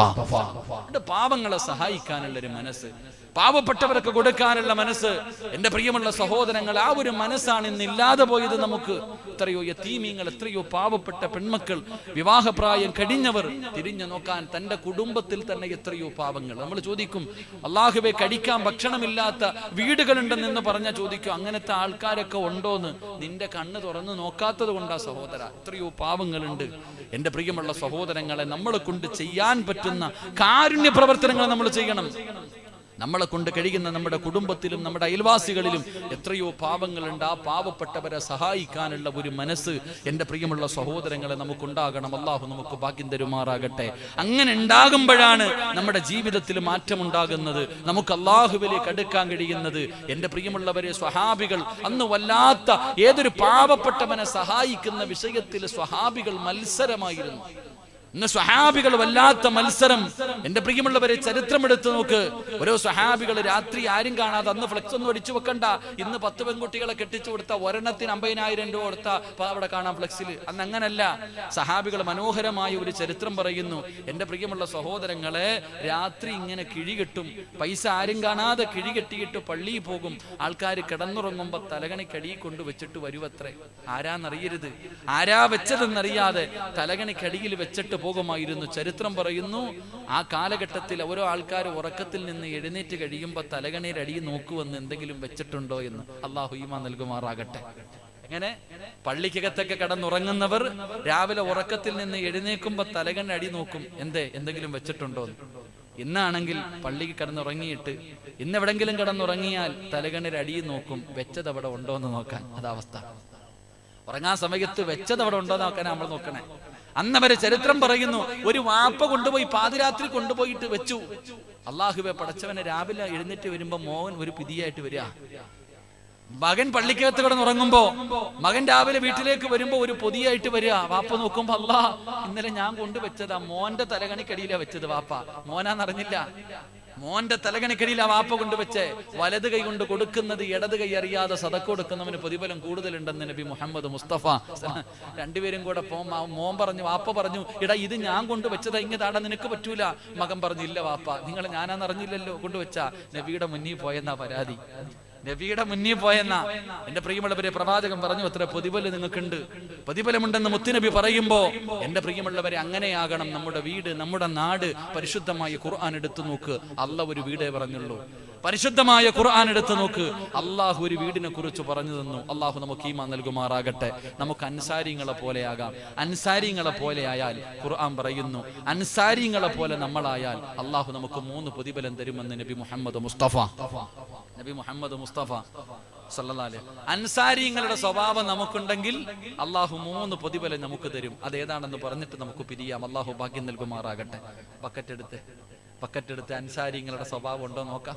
S1: പാവങ്ങളെ സഹായിക്കാനുള്ള ഒരു മനസ്സ്, പാവപ്പെട്ടവർക്ക് കൊടുക്കാനുള്ള മനസ്സ്, എൻ്റെ പ്രിയമുള്ള സഹോദരങ്ങൾ, ആ ഒരു മനസ്സാണ് ഇന്നില്ലാതെ പോയത് നമുക്ക്. എത്രയോ യതീമീങ്ങൾ, എത്രയോ പാവപ്പെട്ട പെൺമക്കൾ, വിവാഹപ്രായം കഴിഞ്ഞവർ, തിരിഞ്ഞു നോക്കാൻ തൻ്റെ കുടുംബത്തിൽ തന്നെ എത്രയോ പാവങ്ങൾ. നമ്മൾ ചോദിക്കും, അള്ളാഹുവേ കഴിക്കാൻ ഭക്ഷണമില്ലാത്ത വീടുകളുണ്ടെന്ന് പറഞ്ഞാൽ ചോദിക്കും, അങ്ങനത്തെ ആൾക്കാരൊക്കെ ഉണ്ടോന്ന്. നിന്റെ കണ്ണ് തുറന്ന് നോക്കാത്തത് കൊണ്ടാ സഹോദര. എത്രയോ പാവങ്ങളുണ്ട്. എൻ്റെ പ്രിയമുള്ള സഹോദരങ്ങളെ, നമ്മളെ കൊണ്ട് ചെയ്യാൻ പറ്റുന്ന കാരുണ്യ പ്രവർത്തനങ്ങൾ നമ്മൾ ചെയ്യണം. നമ്മളെ കൊണ്ട് കഴിയുന്ന നമ്മുടെ കുടുംബത്തിലും നമ്മുടെ അയൽവാസികളിലും എത്രയോ പാവങ്ങളുണ്ട്. ആ പാവപ്പെട്ടവരെ സഹായിക്കാനുള്ള ഒരു മനസ്സ് എൻ്റെ പ്രിയമുള്ള സഹോദരങ്ങളെ നമുക്കുണ്ടാകണം. അള്ളാഹു നമുക്ക് ഭാഗ്യം തരുമാറാകട്ടെ. അങ്ങനെ ഉണ്ടാകുമ്പോഴാണ് നമ്മുടെ ജീവിതത്തിൽ മാറ്റമുണ്ടാകുന്നത്, നമുക്ക് അള്ളാഹുവിലേക്ക് അടുക്കാൻ കഴിയുന്നത്. എൻ്റെ പ്രിയമുള്ളവരെ, സ്വഹാബികൾ അന്ന് വല്ലാത്ത ഏതൊരു പാവപ്പെട്ടവനെ സഹായിക്കുന്ന വിഷയത്തിൽ സ്വഹാബികൾ മത്സരമായിരുന്നു. ഇന്ന് സ്വഹാബികൾ വല്ലാത്ത മത്സരം. എൻ്റെ പ്രിയമുള്ളവരെ, ചരിത്രം എടുത്തു നോക്ക്. ഓരോ സ്വഹാബികൾ രാത്രി ആരും കാണാതെ, അന്ന് ഫ്ലെക്സ് ഒന്നും അടിച്ചു വെക്കണ്ട, ഇന്ന് 10 പെൺകുട്ടികളെ കെട്ടിച്ചു കൊടുത്ത ഒരെണ്ണത്തിന് 50,000 രൂപ കൊടുത്ത അവിടെ കാണാം ഫ്ലെക്സിൽ. അന്ന് അങ്ങനല്ല. സഹാബികൾ മനോഹരമായ ഒരു ചരിത്രം പറയുന്നു. എൻ്റെ പ്രിയമുള്ള സഹോദരങ്ങളെ, രാത്രി ഇങ്ങനെ കിഴികെട്ടും, പൈസ ആരും കാണാതെ കിഴികെട്ടിയിട്ട് പള്ളിയിൽ പോകും. ആൾക്കാർ കിടന്നുറങ്ങുമ്പോൾ തലകണിക്കടി കൊണ്ട് വെച്ചിട്ട് വരുവത്രേ. ആരാന്നറിയരുത്, ആരാ വെച്ചതെന്നറിയാതെ തലകണിക്കടിയിൽ വെച്ചിട്ട് പോകുമായിരുന്നു. ചരിത്രം പറയുന്നു, ആ കാലഘട്ടത്തിൽ ഓരോ ആൾക്കാർ ഉറക്കത്തിൽ നിന്ന് എഴുന്നേറ്റ് കഴിയുമ്പോൾ തലകണയുടെ അടി നോക്കുവെന്ന് എന്തെങ്കിലും വെച്ചിട്ടുണ്ടോ എന്ന്. അള്ളാഹു ഈമാൻ നൽകുമാറാകട്ടെ. അങ്ങനെ പള്ളിക്കകത്തൊക്കെ കിടന്നുറങ്ങുന്നവർ രാവിലെ ഉറക്കത്തിൽ നിന്ന് എഴുന്നേൽക്കുമ്പോൾ തലകണ അടി നോക്കും, എന്തെങ്കിലും വെച്ചിട്ടുണ്ടോ എന്ന്. ഇന്നാണെങ്കിൽ പള്ളിക്ക് കിടന്നുറങ്ങിയിട്ട് ഇന്നെവിടെങ്കിലും കിടന്നുറങ്ങിയാൽ തലകണയുടെ അടി നോക്കും, വെച്ചത് അവിടെ ഉണ്ടോ എന്ന് നോക്കാൻ. അതവസ്ഥ. ഉറങ്ങാൻ സമയത്ത് വെച്ചത് അവിടെ ഉണ്ടോ എന്ന് നോക്കാൻ നമ്മൾ നോക്കണേ. അന്നവരെ ചരിത്രം പറയുന്നു, ഒരു വാപ്പ കൊണ്ടുപോയി പാതിരാത്രി കൊണ്ടുപോയിട്ട് വെച്ചു. അള്ളാഹുവെ പടച്ചവനെ, രാവിലെ എഴുന്നേറ്റ് വരുമ്പോ മോൻ ഒരു പിതിയായിട്ട് വരിക. മകൻ പള്ളിക്കകത്ത് കിടന്നുറങ്ങുമ്പോ മകൻ രാവിലെ വീട്ടിലേക്ക് വരുമ്പോ ഒരു പൊതിയായിട്ട് വരിക. വാപ്പ നോക്കുമ്പോ, അല്ലാ, ഇന്നലെ ഞാൻ കൊണ്ടുവച്ചതാ, മോന്റെ തലകണിക്കടിയിലാ വെച്ചത്. വാപ്പ മോനാന്നറിഞ്ഞില്ല, മോന്റെ തലകണിക്കടിയിൽ ആ വാപ്പ കൊണ്ടുവച്ചേ. വലത് കൈ കൊണ്ട് കൊടുക്കുന്നത് ഇടത് കൈ അറിയാതെ സദക്ക കൊടുക്കുന്നവന് പ്രതിഫലം കൂടുതലുണ്ടെന്ന് നബി മുഹമ്മദ് മുസ്തഫ. രണ്ടുപേരും കൂടെ മോൻ പറഞ്ഞു, വാപ്പ പറഞ്ഞു, ഇടാ ഇത് ഞാൻ കൊണ്ടുവച്ചതാ, ഇങ്ങതാടാ, നിനക്ക് പറ്റൂല. മകൻ പറഞ്ഞു, ഇല്ല വാപ്പ, നിങ്ങൾ ഞാനാന്നറിഞ്ഞില്ലല്ലോ, കൊണ്ടുവച്ചാ. നബിയുടെ മുന്നിൽ പോയെന്നാ പരാതി. നബിയുടെ മുന്നിൽ പോയെന്ന. എൻ്റെ പ്രിയമുള്ളവരെ, പ്രവാചകൻ പറഞ്ഞു, അത്ര പ്രതിഫലം നിങ്ങൾക്കുണ്ട്, പ്രതിഫലമുണ്ടെന്ന് മുത്തുനബി പറയുമ്പോ, എൻ്റെ പ്രിയമുള്ളവരെ, അങ്ങനെയാകണം നമ്മുടെ വീട്, നമ്മുടെ നാട്. പരിശുദ്ധമായ ഖുർആൻ എടുത്തു നോക്ക്, അള്ളാഹ് ഒരു വീടേ പറഞ്ഞുള്ളൂ. പരിശുദ്ധമായ ഖുർആൻ എടുത്തു നോക്ക്, അള്ളാഹു ഒരു വീടിനെ കുറിച്ച് പറഞ്ഞു തന്നു. അള്ളാഹു നമുക്ക് ഈമാൻ നൽകുമാറാകട്ടെ. നമുക്ക് അൻസാരിങ്ങളെ പോലെയാകാം. അൻസാരിങ്ങളെ പോലെ ആയാൽ ഖുർആൻ പറയുന്നു, അൻസാരിങ്ങളെ പോലെ നമ്മളായാൽ അള്ളാഹു നമുക്ക് 3 പ്രതിഫലം തരുമെന്ന് നബി മുഹമ്മദ് മുസ്തഫ. നബി മുഹമ്മദ് മുസ്തഫ സല്ലല്ലാഹു അലൈഹി. അൻസാരിങ്ങളുടെ സ്വഭാവം നമുക്കുണ്ടെങ്കിൽ അള്ളാഹു 3 പ്രതിഫലം നമുക്ക് തരും. അതേതാണെന്ന് പറഞ്ഞിട്ട് നമുക്ക് പിരിയാം. അള്ളാഹു ഭാഗ്യം നൽകുമാറാകട്ടെ. പക്കറ്റെടുത്ത് അൻസാരിങ്ങളുടെ സ്വഭാവം ഉണ്ടോ നോക്കാം.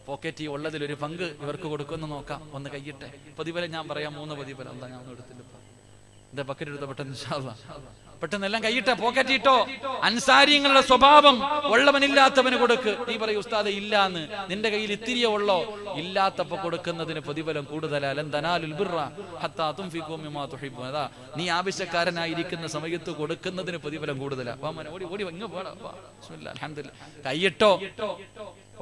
S1: പോക്കറ്റ് ഉള്ളതിലൊരു പങ്ക് ഇവർക്ക് കൊടുക്കുമെന്ന് നോക്കാം. ഒന്ന് കൈയിട്ടെ. പ്രതിഫലം ഞാൻ പറയാം, 3 പ്രതിഫലം. എന്താ ഞാൻ ഒന്നും എടുത്തില്ല. എന്താ പക്കറ്റ് എടുത്ത പെട്ടെന്ന് ഇൻഷാ അല്ലാഹ്. പെട്ടെന്നെല്ലാം കൈയിട്ട, പോക്കറ്റ് ഇട്ടോ. അൻസാരിങ്ങളുടെ സ്വഭാവം, ഉള്ളവനില്ലാത്തവന് കൊടുക്ക്. നീ പറയൂ, ഉസ്താദെ ഇല്ലാന്ന്, നിന്റെ കയ്യിൽ ഇത്തിരിയേ ഉള്ളോ? ഇല്ലാത്തപ്പോ കൊടുക്കുന്നതിന് പ്രതിഫലം കൂടുതലാ. ലൻ തനാലുൽ ബിർറ ഹത്താ തുൻഫിഖൂ മിമ്മാ തുഹിബ്ബൂൻ. അതാ, നീ ആവശ്യക്കാരനായിരിക്കുന്ന സമയത്ത് കൊടുക്കുന്നതിന് പ്രതിഫലം കൂടുതലാ. ഓടി ഇങ്ങ് പോടാ. ബിസ്മില്ലാ, അൽഹംദുലില്ലാ. കൈയിട്ടോ.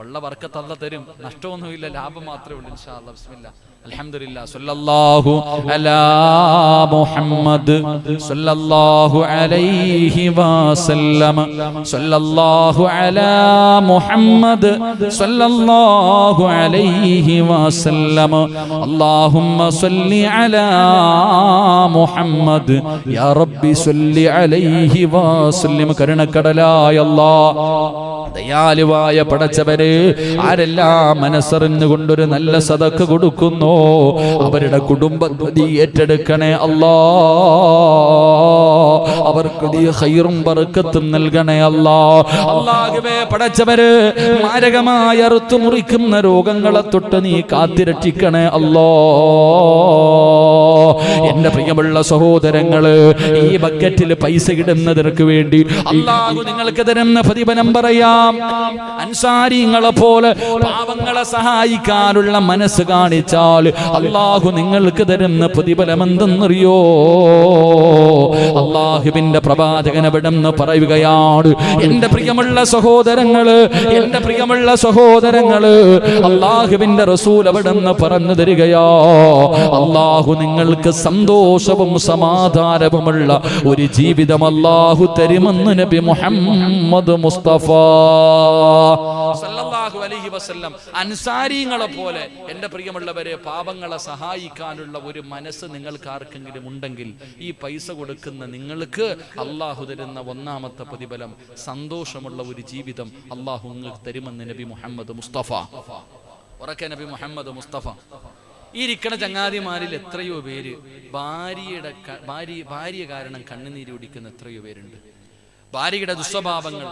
S1: ഉള്ള ബർക്കത്ത് അല്ലാഹ് തരും, നഷ്ടമൊന്നുമില്ല, ലാഭം മാത്രമേ ഉള്ളൂ. ഇൻഷാ അല്ലാഹ്. ബിസ്മില്ലാ, അൽഹംദുലില്ലാ. സല്ലല്ലാഹു അലാ മുഹമ്മദ് സല്ലല്ലാഹു അലൈഹി വസല്ലം. സല്ലല്ലാഹു അലാ മുഹമ്മദ് സല്ലല്ലാഹു അലൈഹി വസല്ലം. അല്ലാഹുമ്മ സല്ലി അലാ മുഹമ്മദ് യാ റബ്ബി സല്ലി അലൈഹി വസല്ലം. കരുണക്കടലായ അല്ലാഹ്, ദയാലുവായ പടച്ചവരെ, ആരെല്ലാം മനസ്സറിഞ്ഞുകൊണ്ടൊരു നല്ല സദഖ കൊടുക്കുന്നു, അവരുടെ കുടുംബത്തെ ഏറ്റെടുക്കണേ അല്ലാ. അവർക്ക് നീ ഖൈറും ബർക്കത്തും നൽകണേ അല്ലാ. അല്ലാഹുവേ പടച്ചവരെ, മാരകമായ അറുത്തു മുറിക്കുന്ന രോഗങ്ങളെ തൊട്ട് നീ കാത്തിരക്ഷിക്കണേ അല്ലാ. എന്റെ പ്രിയമുള്ള സഹോദരങ്ങള്, ഈ ബക്കറ്റിൽ പൈസ ഇടുന്നതിற்கு വേണ്ടി അല്ലാഹു നിങ്ങൾക്ക് തരുന്ന പ്രതിഫലം പറയാം. അൻസാരിങ്ങളെ പോലെ പാവങ്ങളെ സഹായിക്കാനുള്ള മനസ്സ് കാണിച്ചാൽ അല്ലാഹു നിങ്ങൾക്ക് തരുന്ന പ്രതിഫലം എന്തെന്നറിയോ? അല്ലാഹുവിന്റെ പ്രവാചകൻ അവിടെന്ന് പറയുകയാണ്, എന്റെ പ്രിയമുള്ള സഹോദരങ്ങള്, എന്റെ പ്രിയമുള്ള സഹോദരങ്ങള്, അല്ലാഹുവിന്റെ റസൂൽ അവിടെന്ന് പറഞ്ഞു തരികയാ, അല്ലാഹു നിങ്ങൾക്ക് സന്തോഷവും സമാധാനവുമുള്ള ഒരു ജീവിതം അല്ലാഹു തരുമെന്ന് നബി മുഹമ്മദ് മുസ്തഫ സല്ലല്ലാഹു അലൈഹി വസല്ലം. അൻസാരികളെ പോലെ എന്റെ പ്രിയമുള്ളവരെ പാവങ്ങളെ സഹായിക്കാനുള്ള ഒരു മനസ്സ് നിങ്ങൾക്ക് ആർക്കെങ്കിലും ഉണ്ടെങ്കിൽ ഈ പൈസ കൊടുക്കുന്ന നിങ്ങൾക്ക് അല്ലാഹു തരുന്ന ഒന്നാമത്തെ പ്രതിഫലം സന്തോഷമുള്ള ഒരു ജീവിതം അല്ലാഹു നിങ്ങൾക്ക് തരുമെന്ന് നബി മുഹമ്മദ് മുസ്തഫ. ഉറക്കെ നബി മുഹമ്മദ് മുസ്തഫ. ഈ ഇരിക്കണ ചങ്ങാതിമാരിൽ എത്രയോ പേര് ഭാര്യ കാരണം കണ്ണുനീര് കുടിക്കുന്ന എത്രയോ പേരുണ്ട്. ഭാര്യയുടെ ദുസ്വഭാവങ്ങൾ,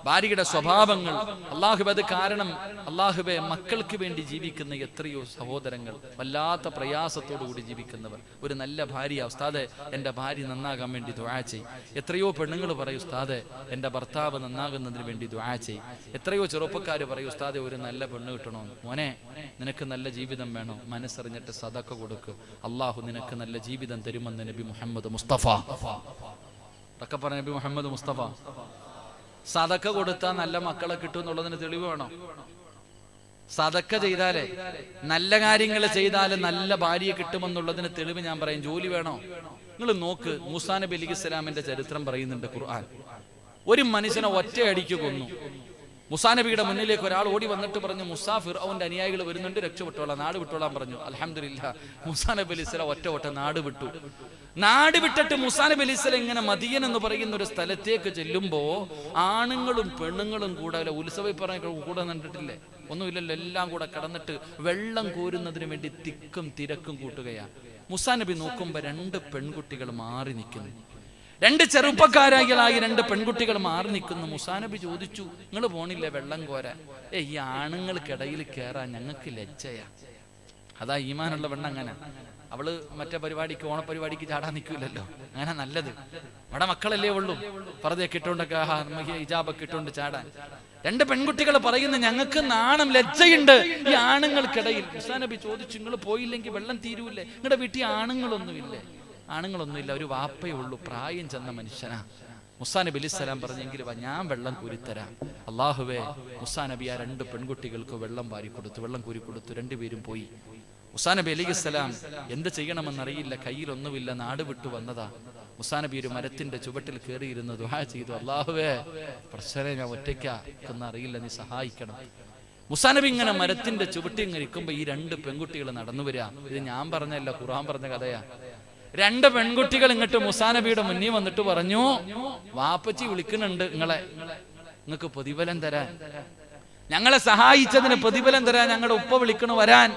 S1: ഭാര്യയുടെ സ്വഭാവങ്ങൾ, അല്ലാഹുവേ അത് കാരണം അല്ലാഹുവേ മക്കൾക്ക് വേണ്ടി ജീവിക്കുന്ന എത്രയോ സഹോദരങ്ങൾ, വല്ലാത്ത പ്രയാസത്തോടു കൂടി ജീവിക്കുന്നവർ. ഒരു നല്ല ഭാര്യ, ഉസ്താദെ എൻ്റെ ഭാര്യ നന്നാകാൻ വേണ്ടി ദുആ ചെയ്യും. എത്രയോ പെണ്ണുങ്ങൾ പറയും, ഉസ്താദെ എൻ്റെ ഭർത്താവ് നന്നാകുന്നതിന് വേണ്ടി ദുആ ചെയ്യും. എത്രയോ ചെറുപ്പക്കാർ പറയും, ഉസ്താദെ ഒരു നല്ല പെണ്ണ് കിട്ടണമെന്ന്. മോനെ, നിനക്ക് നല്ല ജീവിതം വേണോ? മനസ്സറിഞ്ഞിട്ട് സദഖ കൊടുക്ക്, അല്ലാഹു നിനക്ക് നല്ല ജീവിതം തരുമെന്ന് നബി മുഹമ്മദ് മുസ്തഫ. പറഞ്ഞ നബി മുഹമ്മദ് മുസ്തഫ. സദക്ക കൊടുത്താൽ നല്ല മക്കളെ കിട്ടും എന്നുള്ളതിന് തെളിവ് വേണം. സദക്ക ചെയ്താലേ, നല്ല കാര്യങ്ങൾ ചെയ്താല് നല്ല ഭാര്യയെ കിട്ടുമെന്നുള്ളതിന് തെളിവ് ഞാൻ പറയും. ജോലി വേണോ? നിങ്ങൾ നോക്ക്, മൂസാ നബി അലൈഹിസ്സലാമിന്റെ ചരിത്രം പറയുന്നുണ്ട് ഖുർആൻ. ഒരു മനുഷ്യനെ ഒറ്റയടിക്ക് കൊന്നു. മൂസാ നബിയുടെ മുന്നിലേക്ക് ഒരാൾ ഓടി വന്നിട്ട് പറഞ്ഞു, മൂസാ ഫിർഔന്റെ അനുയായികൾ വരുന്നുണ്ട്, രക്ഷപ്പെട്ടോളാം, നാട് വിട്ടോളാൻ പറഞ്ഞു. അൽഹംദുലില്ലാഹ്, മൂസാ നബി അലൈഹിസ്സലാം ഒറ്റ നാട് വിട്ടു. നാട് വിട്ടിട്ട് മൂസാ നബി അലൈഹിസ്സലാം ഇങ്ങനെ മദിയൻ എന്ന് പറയുന്ന ഒരു സ്ഥലത്തേക്ക് ചെല്ലുമ്പോ ആണുങ്ങളും പെണ്ണുങ്ങളും കൂടെ ഉത്സവ പറഞ്ഞ കൂടെ കണ്ടിട്ടില്ലേ? ഒന്നുമില്ലല്ലോ, എല്ലാം കൂടെ കടന്നിട്ട് വെള്ളം കോരുന്നതിന് വേണ്ടി തിക്കും തിരക്കും കൂട്ടുകയാണ്. മൂസാ നബി നോക്കുമ്പോ രണ്ട് പെൺകുട്ടികൾ മാറി നിൽക്കുന്നു. രണ്ട് ചെറുപ്പക്കാരായി രണ്ട് പെൺകുട്ടികൾ മാറി നിൽക്കുന്നു. മൂസാ നബി ചോദിച്ചു, നിങ്ങൾ പോണില്ലേ വെള്ളം കോരാൻ? ഈ ആണുങ്ങൾക്കിടയിൽ കയറാൻ ഞങ്ങൾക്ക് ലജ്ജയാ. അതാ ഈമാനുള്ള പെണ്ണ്. അങ്ങനെ അവള് മറ്റേ പരിപാടിക്ക്, ഓണപരിപാടിക്ക് ചാടാൻ നിൽക്കില്ലല്ലോ. അങ്ങനെ നല്ലത്, അവിടെ മക്കളല്ലേ ഉള്ളൂ, പർദ്ദയൊക്കെ ഇട്ടുകൊണ്ടൊക്കെ ഹിജാബൊക്കെ ഇട്ടുകൊണ്ട് ചാടാൻ. രണ്ട് പെൺകുട്ടികൾ പറയുന്നു, ഞങ്ങൾക്ക് നാണം, ലജ്ജയുണ്ട് ഈ ആണുങ്ങൾക്കിടയിൽ. മൂസാ നബി ചോദിച്ചു, നിങ്ങൾ പോയില്ലെങ്കിൽ വെള്ളം തീരൂല്ലേ? നിങ്ങളുടെ വീട്ടിൽ ആണുങ്ങളൊന്നുമില്ലേ? ആണുങ്ങളൊന്നുമില്ല, ഒരു വാപ്പയേ ഉള്ളൂ, പ്രായം ചെന്ന മനുഷ്യനാ. മൂസാ നബി അലൈഹിസ്സലാം പറഞ്ഞെങ്കിൽ ഞാൻ വെള്ളം കോരിത്തരാം. അല്ലാഹുവേ, മൂസാ നബി ആ രണ്ട് പെൺകുട്ടികൾക്ക് വെള്ളം വാരി കൊടുത്തു, വെള്ളം കോരി കൊടുത്തു. രണ്ടുപേരും പോയി. മൂസാ നബി അലൈഹിസ്സലാം എന്ത് ചെയ്യണമെന്നറിയില്ല, കയ്യിലൊന്നുമില്ല, നാട് വിട്ടു വന്നതാ. മൂസാ നബി ഒരു മരത്തിന്റെ ചുവട്ടിൽ കയറിയിരുന്ന് ദുആ ചെയ്തു, അല്ലാഹുവേ പ്രശ്നം ഞാൻ ഒറ്റയ്ക്കൊന്നും അറിയില്ല, നീ സഹായിക്കണം. മൂസാ നബി ഇങ്ങനെ മരത്തിന്റെ ചുവട്ടിൽ ഇങ്ങനെ ഇരിക്കുമ്പോ ഈ രണ്ട് പെൺകുട്ടികൾ നടന്നു വരിക. ഇത് ഞാൻ പറഞ്ഞല്ല, ഖുർആൻ പറഞ്ഞ കഥയാ. രണ്ട് പെൺകുട്ടികൾ ഇങ്ങോട്ട് മൂസാ നബിയുടെ മുന്നിൽ വന്നിട്ട് പറഞ്ഞു, വാപ്പച്ചി വിളിക്കുന്നുണ്ട് നിങ്ങളെ, നിങ്ങൾക്ക് പ്രതിഫലം തരാൻ, ഞങ്ങളെ സഹായിച്ചതിന് പ്രതിഫലം തരാൻ ഞങ്ങളുടെ ഉപ്പ വിളിക്കണു വരാൻ.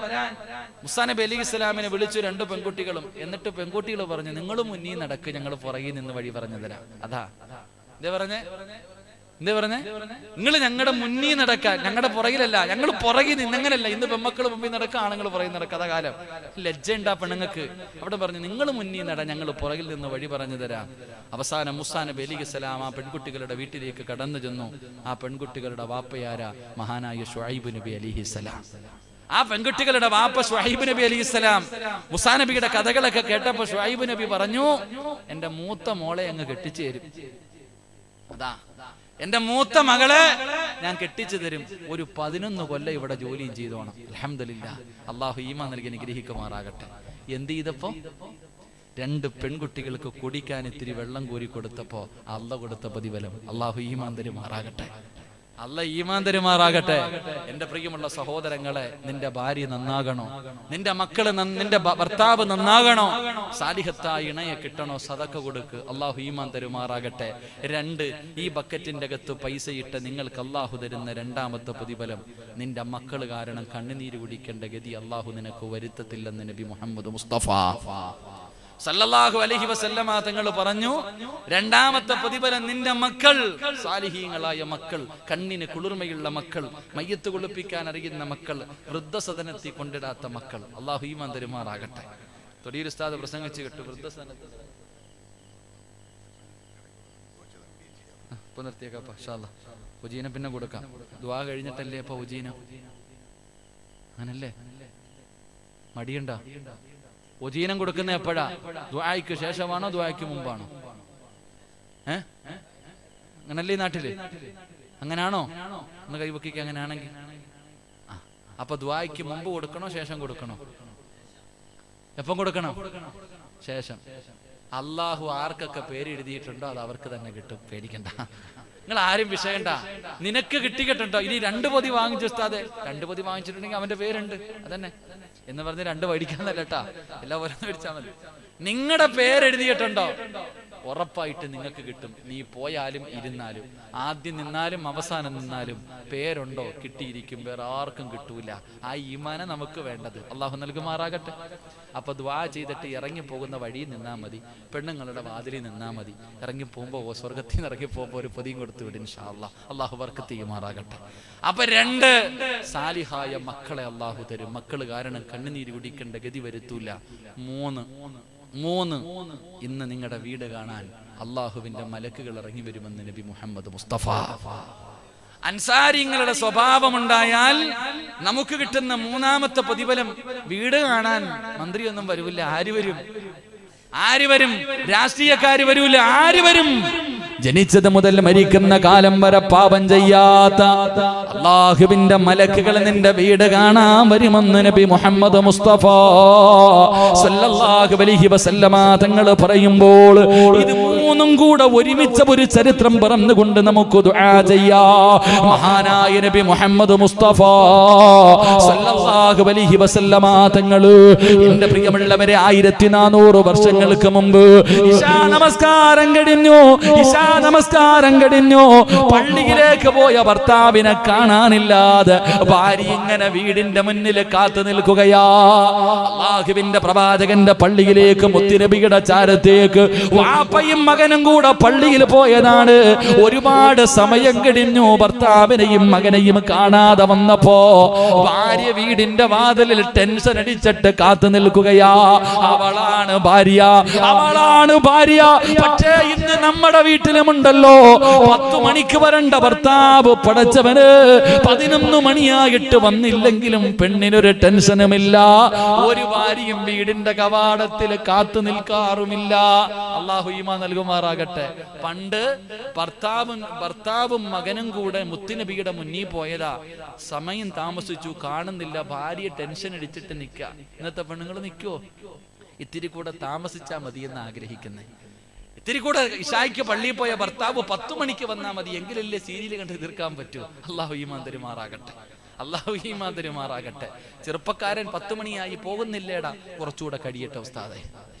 S1: മൂസാ നബി അലൈഹിസ്സലാമിനെ വിളിച്ചു രണ്ട് പെൺകുട്ടികളും. എന്നിട്ട് പെൺകുട്ടികൾ പറഞ്ഞു, നിങ്ങൾ മുന്നിൽ നടക്ക്, ഞങ്ങൾ പുറകിൽ നിന്ന് വഴി പറഞ്ഞു തരാം. അതാ എന്തേ പറഞ്ഞേ? നിങ്ങൾ ഞങ്ങളുടെ മുന്നിൽ നടക്കാൻ, ഞങ്ങളുടെ പുറകിലല്ല, ഞങ്ങൾ പുറകിൽ നിന്നെങ്ങനല്ല. ഇന്ന് പെമ്മക്കൾ മുമ്പിൽ നടക്കുക, ആണുങ്ങൾ പുറകിൽ നടക്കാതെ കാലം. ലജ്ജ ഉണ്ടാ പെണ്ണുങ്ങൾക്ക്. അവിടെ പറഞ്ഞു, നിങ്ങൾ മുന്നിൽ നട, ഞങ്ങൾ പുറകിൽ നിന്ന് വഴി പറഞ്ഞു തരാം. അവസാനം മൂസാ നബി അലൈഹിസ്സലാം ആ പെൺകുട്ടികളുടെ വീട്ടിലേക്ക് കടന്നു ചെന്നു. ആ പെൺകുട്ടികളുടെ വാപ്പയാര? മഹാനായ ശുഐബ് നബി അലൈഹിസ്സലാം. ആ പെൺകുട്ടികളുടെ വാപ്പ ശുഐബ് നബി അലൈഹിസ്സലാം. മൂസാ നബിയുടെ കഥകളൊക്കെ കേട്ടപ്പോ ശുഐബ് നബി പറഞ്ഞു, എന്റെ മൂത്ത മോളെ അങ്ങ് കെട്ടിച്ചു തരും. അതാ, എന്റെ മൂത്ത മകളെ ഞാൻ കെട്ടിച്ചു തരും, ഒരു 11 കൊല്ലം ഇവിടെ ജോലിയും ചെയ്തോണം. അൽഹംദുലില്ലാഹ്, അല്ലാഹു ഈമാൻ നൽകി അനുഗ്രഹിക്കുമാറാകട്ടെ. എന്ത് ചെയ്തപ്പോ? രണ്ട് പെൺകുട്ടികൾക്ക് കുടിക്കാൻ ഇത്തിരി വെള്ളം കോരി കൊടുത്തപ്പോ അല്ലാഹു കൊടുത്ത പ്രതിഫലം. അല്ലാഹു ഈമാൻ തരുമാറാകട്ടെ. അല്ലാഹു ഈമാൻ തരുമാറാകട്ടെ. എന്റെ പ്രിയമുള്ള സഹോദരങ്ങളെ, നിന്റെ ഭാര്യ നന്നാകണോ? നിന്റെ മക്കള്, നിന്റെ ഭർത്താവ് നന്നാകണോ? സാലിഹത്തായ ഇണയെ കിട്ടണോ? സദഖ കൊടുക്ക്, അല്ലാഹു ഈമാൻ തരുമാറാകട്ടെ. 2, ഈ ബക്കറ്റിന്റെ അകത്ത് പൈസ ഇട്ട് നിങ്ങൾക്ക് അല്ലാഹു തരുന്ന രണ്ടാമത്തെ പ്രതിഫലം, നിന്റെ മക്കള് കാരണം കണ്ണുനീര് കുടിക്കേണ്ട ഗതി അല്ലാഹു നിനക്ക് വരുത്തത്തില്ലെന്ന് നബി മുഹമ്മദ് മുസ്തഫ സല്ലല്ലാഹു അലൈഹി വസല്ലമ തങ്ങൾ പറഞ്ഞു, രണ്ടാമത്തെ പ്രതിഫലം നിന്റെ മക്കൾ, സാലിഹീങ്ങളായ മക്കൾ, കണ്ണിന് കുളിർമയുള്ള മക്കൾ, മയ്യത്ത് കുളിപ്പിക്കാൻ അറിയുന്ന മക്കൾ, വൃദ്ധസദനത്തിൽ കൊണ്ടിടാത്ത മക്കൾ. അല്ലാഹു ഈമാൻ തരുമാറാകട്ടെ. തൊടിയിൽ ഉസ്താദ് പ്രസംഗിച്ച് കിട്ടും വൃദ്ധസ്ഥാനത്ത് ഇപ്പൊ നിർത്തിയേക്കാം ഇൻഷാ അല്ലാഹ്. ഉജീനം പിന്നെ കൊടുക്കാം. ദുആ കഴിഞ്ഞിട്ടല്ലേ ഇപ്പൊ ഉജീനം? അങ്ങനല്ലേ? മടിയുണ്ടോ? ഉജീനം കൊടുക്കുന്ന എപ്പോഴാ? ദുആയ്ക്ക് ശേഷമാണോ ദുആയ്ക്ക് മുമ്പാണോ? അങ്ങനല്ലേ ഈ നാട്ടില്? അങ്ങനാണോ? ഒന്ന് കൈവക്കിക്ക്. അങ്ങനെയാണെങ്കിൽ അപ്പൊ ദുആയ്ക്ക് മുമ്പ് കൊടുക്കണോ ശേഷം കൊടുക്കണോ? എപ്പം കൊടുക്കണം? ശേഷം. അള്ളാഹു ആർക്കൊക്കെ പേര് എഴുതിയിട്ടുണ്ടോ അത് അവർക്ക് തന്നെ കിട്ടും, പേടിക്കണ്ട. നിങ്ങൾ ആരും വിഷയണ്ട. നിനക്ക് കിട്ടിയിട്ടുണ്ടോ? ഇനി 2 പൊതി വാങ്ങിച്ചു ഉസ്താദെ, 2 പൊതി വാങ്ങിച്ചിട്ടുണ്ടെങ്കിൽ അവന്റെ പേരുണ്ട് അതന്നെ എന്ന് പറഞ്ഞ് 2 മേടിക്കാന്നല്ല കേട്ടാ, എല്ലാം ഓരോന്ന് മേടിച്ചാൽ മതി. നിങ്ങളുടെ പേരെഴുതിയിട്ടുണ്ടോ ഉറപ്പായിട്ട് നിങ്ങൾക്ക് കിട്ടും. നീ പോയാലും ഇരുന്നാലും, ആദ്യം നിന്നാലും അവസാനം നിന്നാലും പേരുണ്ടോ കിട്ടിയിരിക്കും, വേറെ ആർക്കും കിട്ടൂല. ആ ഈമാന നമുക്ക് വേണ്ടത്. അള്ളാഹു നൽകുമാറാകട്ടെ. അപ്പൊ ദുആ ചെയ്തിട്ട് ഇറങ്ങി പോകുന്ന വഴിയിൽ നിന്നാ മതി, പെണ്ണുങ്ങളുടെ വാതിലിൽ നിന്നാ മതി. ഇറങ്ങി പോകുമ്പോ സ്വർഗത്തിൽ നിന്ന് ഇറങ്ങി പോകുമ്പോ ഒരു പൊതിയും കൊടുത്തു വിടും ഇൻഷാ അല്ലാഹ്. അള്ളാഹു ബർക്കത്ത് ചെയ്യുമാറാകട്ടെ. അപ്പൊ 2 സാലിഹായ മക്കളെ അള്ളാഹു തരും. മക്കള് കാരണം കണ്ണുനീര് കുടിക്കേണ്ട ഗതി വരുത്തൂല. 3 ഇന്ന് നിങ്ങളുടെ വീട് കാണാൻ അള്ളാഹുവിന്റെ മലക്കുകൾ ഇറങ്ങി വരുമെന്ന് നബി മുഹമ്മദ് മുസ്തഫ. അൻസാരിങ്ങളുടെ സ്വഭാവമുണ്ടായാൽ നമുക്ക് കിട്ടുന്ന 3ാമത്തെ പ്രതിഫലം വീട് കാണാൻ മന്ത്രിയൊന്നും വരൂല്ല. ആര് വരും? രാഷ്ട്രീയക്കാര് വരൂല. ആര് വരും? ജനിച്ചത് മുതൽ മരിക്കുന്ന കാലം വരെ പാപം ചെയ്യാത്ത അല്ലാഹുവിന്റെ മലക്കുകൾ നിന്റെ വീട് കാണാൻ വരുമെന്ന് നബി മുഹമ്മദ് മുസ്തഫ സല്ലല്ലാഹു അലൈഹി വസല്ലമ തങ്ങൾ പറയുമ്പോൾ ഇത് 3ഉം കൂടെ ഒരുമിച്ച ഒരു ചരിത്രം പറഞ്ഞുകൊണ്ട് നമുക്ക് ദുആ ചെയ്യാം. മഹാനായ നബി മുഹമ്മദ് മുസ്തഫ സല്ലല്ലാഹു അലൈഹി വസല്ലമ തങ്ങൾ, എന്റെ പ്രിയമുള്ളവരെ, 1400 വർഷങ്ങൾക്ക് മുമ്പ് ഇശാ നമസ്കാരം കഴിഞ്ഞു പള്ളിയിലേക്ക് പോയ ഭർത്താവിനെ കാണാനില്ലാതെ ഭാര്യ ഇങ്ങനെ വീടിന്റെ മുന്നിൽ കാത്തു നിൽക്കുകയാ. അല്ലാഹുവിന്റെ പ്രവാചകന്റെ പള്ളിയിലേക്ക്, മുത്തുനബിയുടെ ചാരത്തേക്ക് വാപ്പയും മകനും കൂടെ പള്ളിയിൽ പോയതാണ്. ഒരുപാട് സമയം കഴിഞ്ഞു, ഭർത്താവിനെയും മകനെയും കാണാതെ വന്നപ്പോ ഭാര്യ വീടിന്റെ വാതിലിൽ ടെൻഷൻ അടിച്ചിട്ട് കാത്തു നിൽക്കുകയാ. അവളാണ് ഭാര്യ. പക്ഷേ ഇന്ന് നമ്മുടെ വീട്ടിലുമുണ്ടല്ലോ 10 മണിക്ക് വരേണ്ട ഭർത്താവ്, പടച്ചവന് 11 മണിയായിട്ട് വന്നില്ലെങ്കിലും പെണ്ണിനൊരു ടെൻഷനുമില്ല. ഒരു ഭാര്യയും വീടിന്റെ കവാടത്തിൽ കാത്തു നിൽക്കാറുമില്ല. അള്ളാഹു ഈമാൻ നൽകുമാറാകട്ടെ. പണ്ട് ഭർത്താവും മകനും കൂടെ മുത്തുനബിയുടെ മുന്നിൽ പോയതാ. സമയം താമസിച്ചു, കാണുന്നില്ല. ഭാര്യ ടെൻഷൻ അടിച്ചിട്ട് നിൽക്ക. ഇന്നത്തെ പെണ്ണുങ്ങൾ നിൽക്കുവോ? ഇത്തിരി കൂടെ താമസിച്ചാ മതി എന്ന് ആഗ്രഹിക്കുന്നേ. ഇത്തിരി കൂടെ ഇശായ്ക്ക് പള്ളിയിൽ പോയ ഭർത്താവ് 10 മണിക്ക് വന്നാൽ മതി, എങ്കിലല്ലേ സീരിയൽ കണ്ട് തീർക്കാൻ പറ്റൂ. അള്ളാഹു ഈമാൻ തരുമാറാകട്ടെ. ചെറുപ്പക്കാരൻ 10 മണിയായി പോകുന്നില്ലേടാ, കുറച്ചുകൂടെ കഴിയട്ടെ ഉസ്താദേ.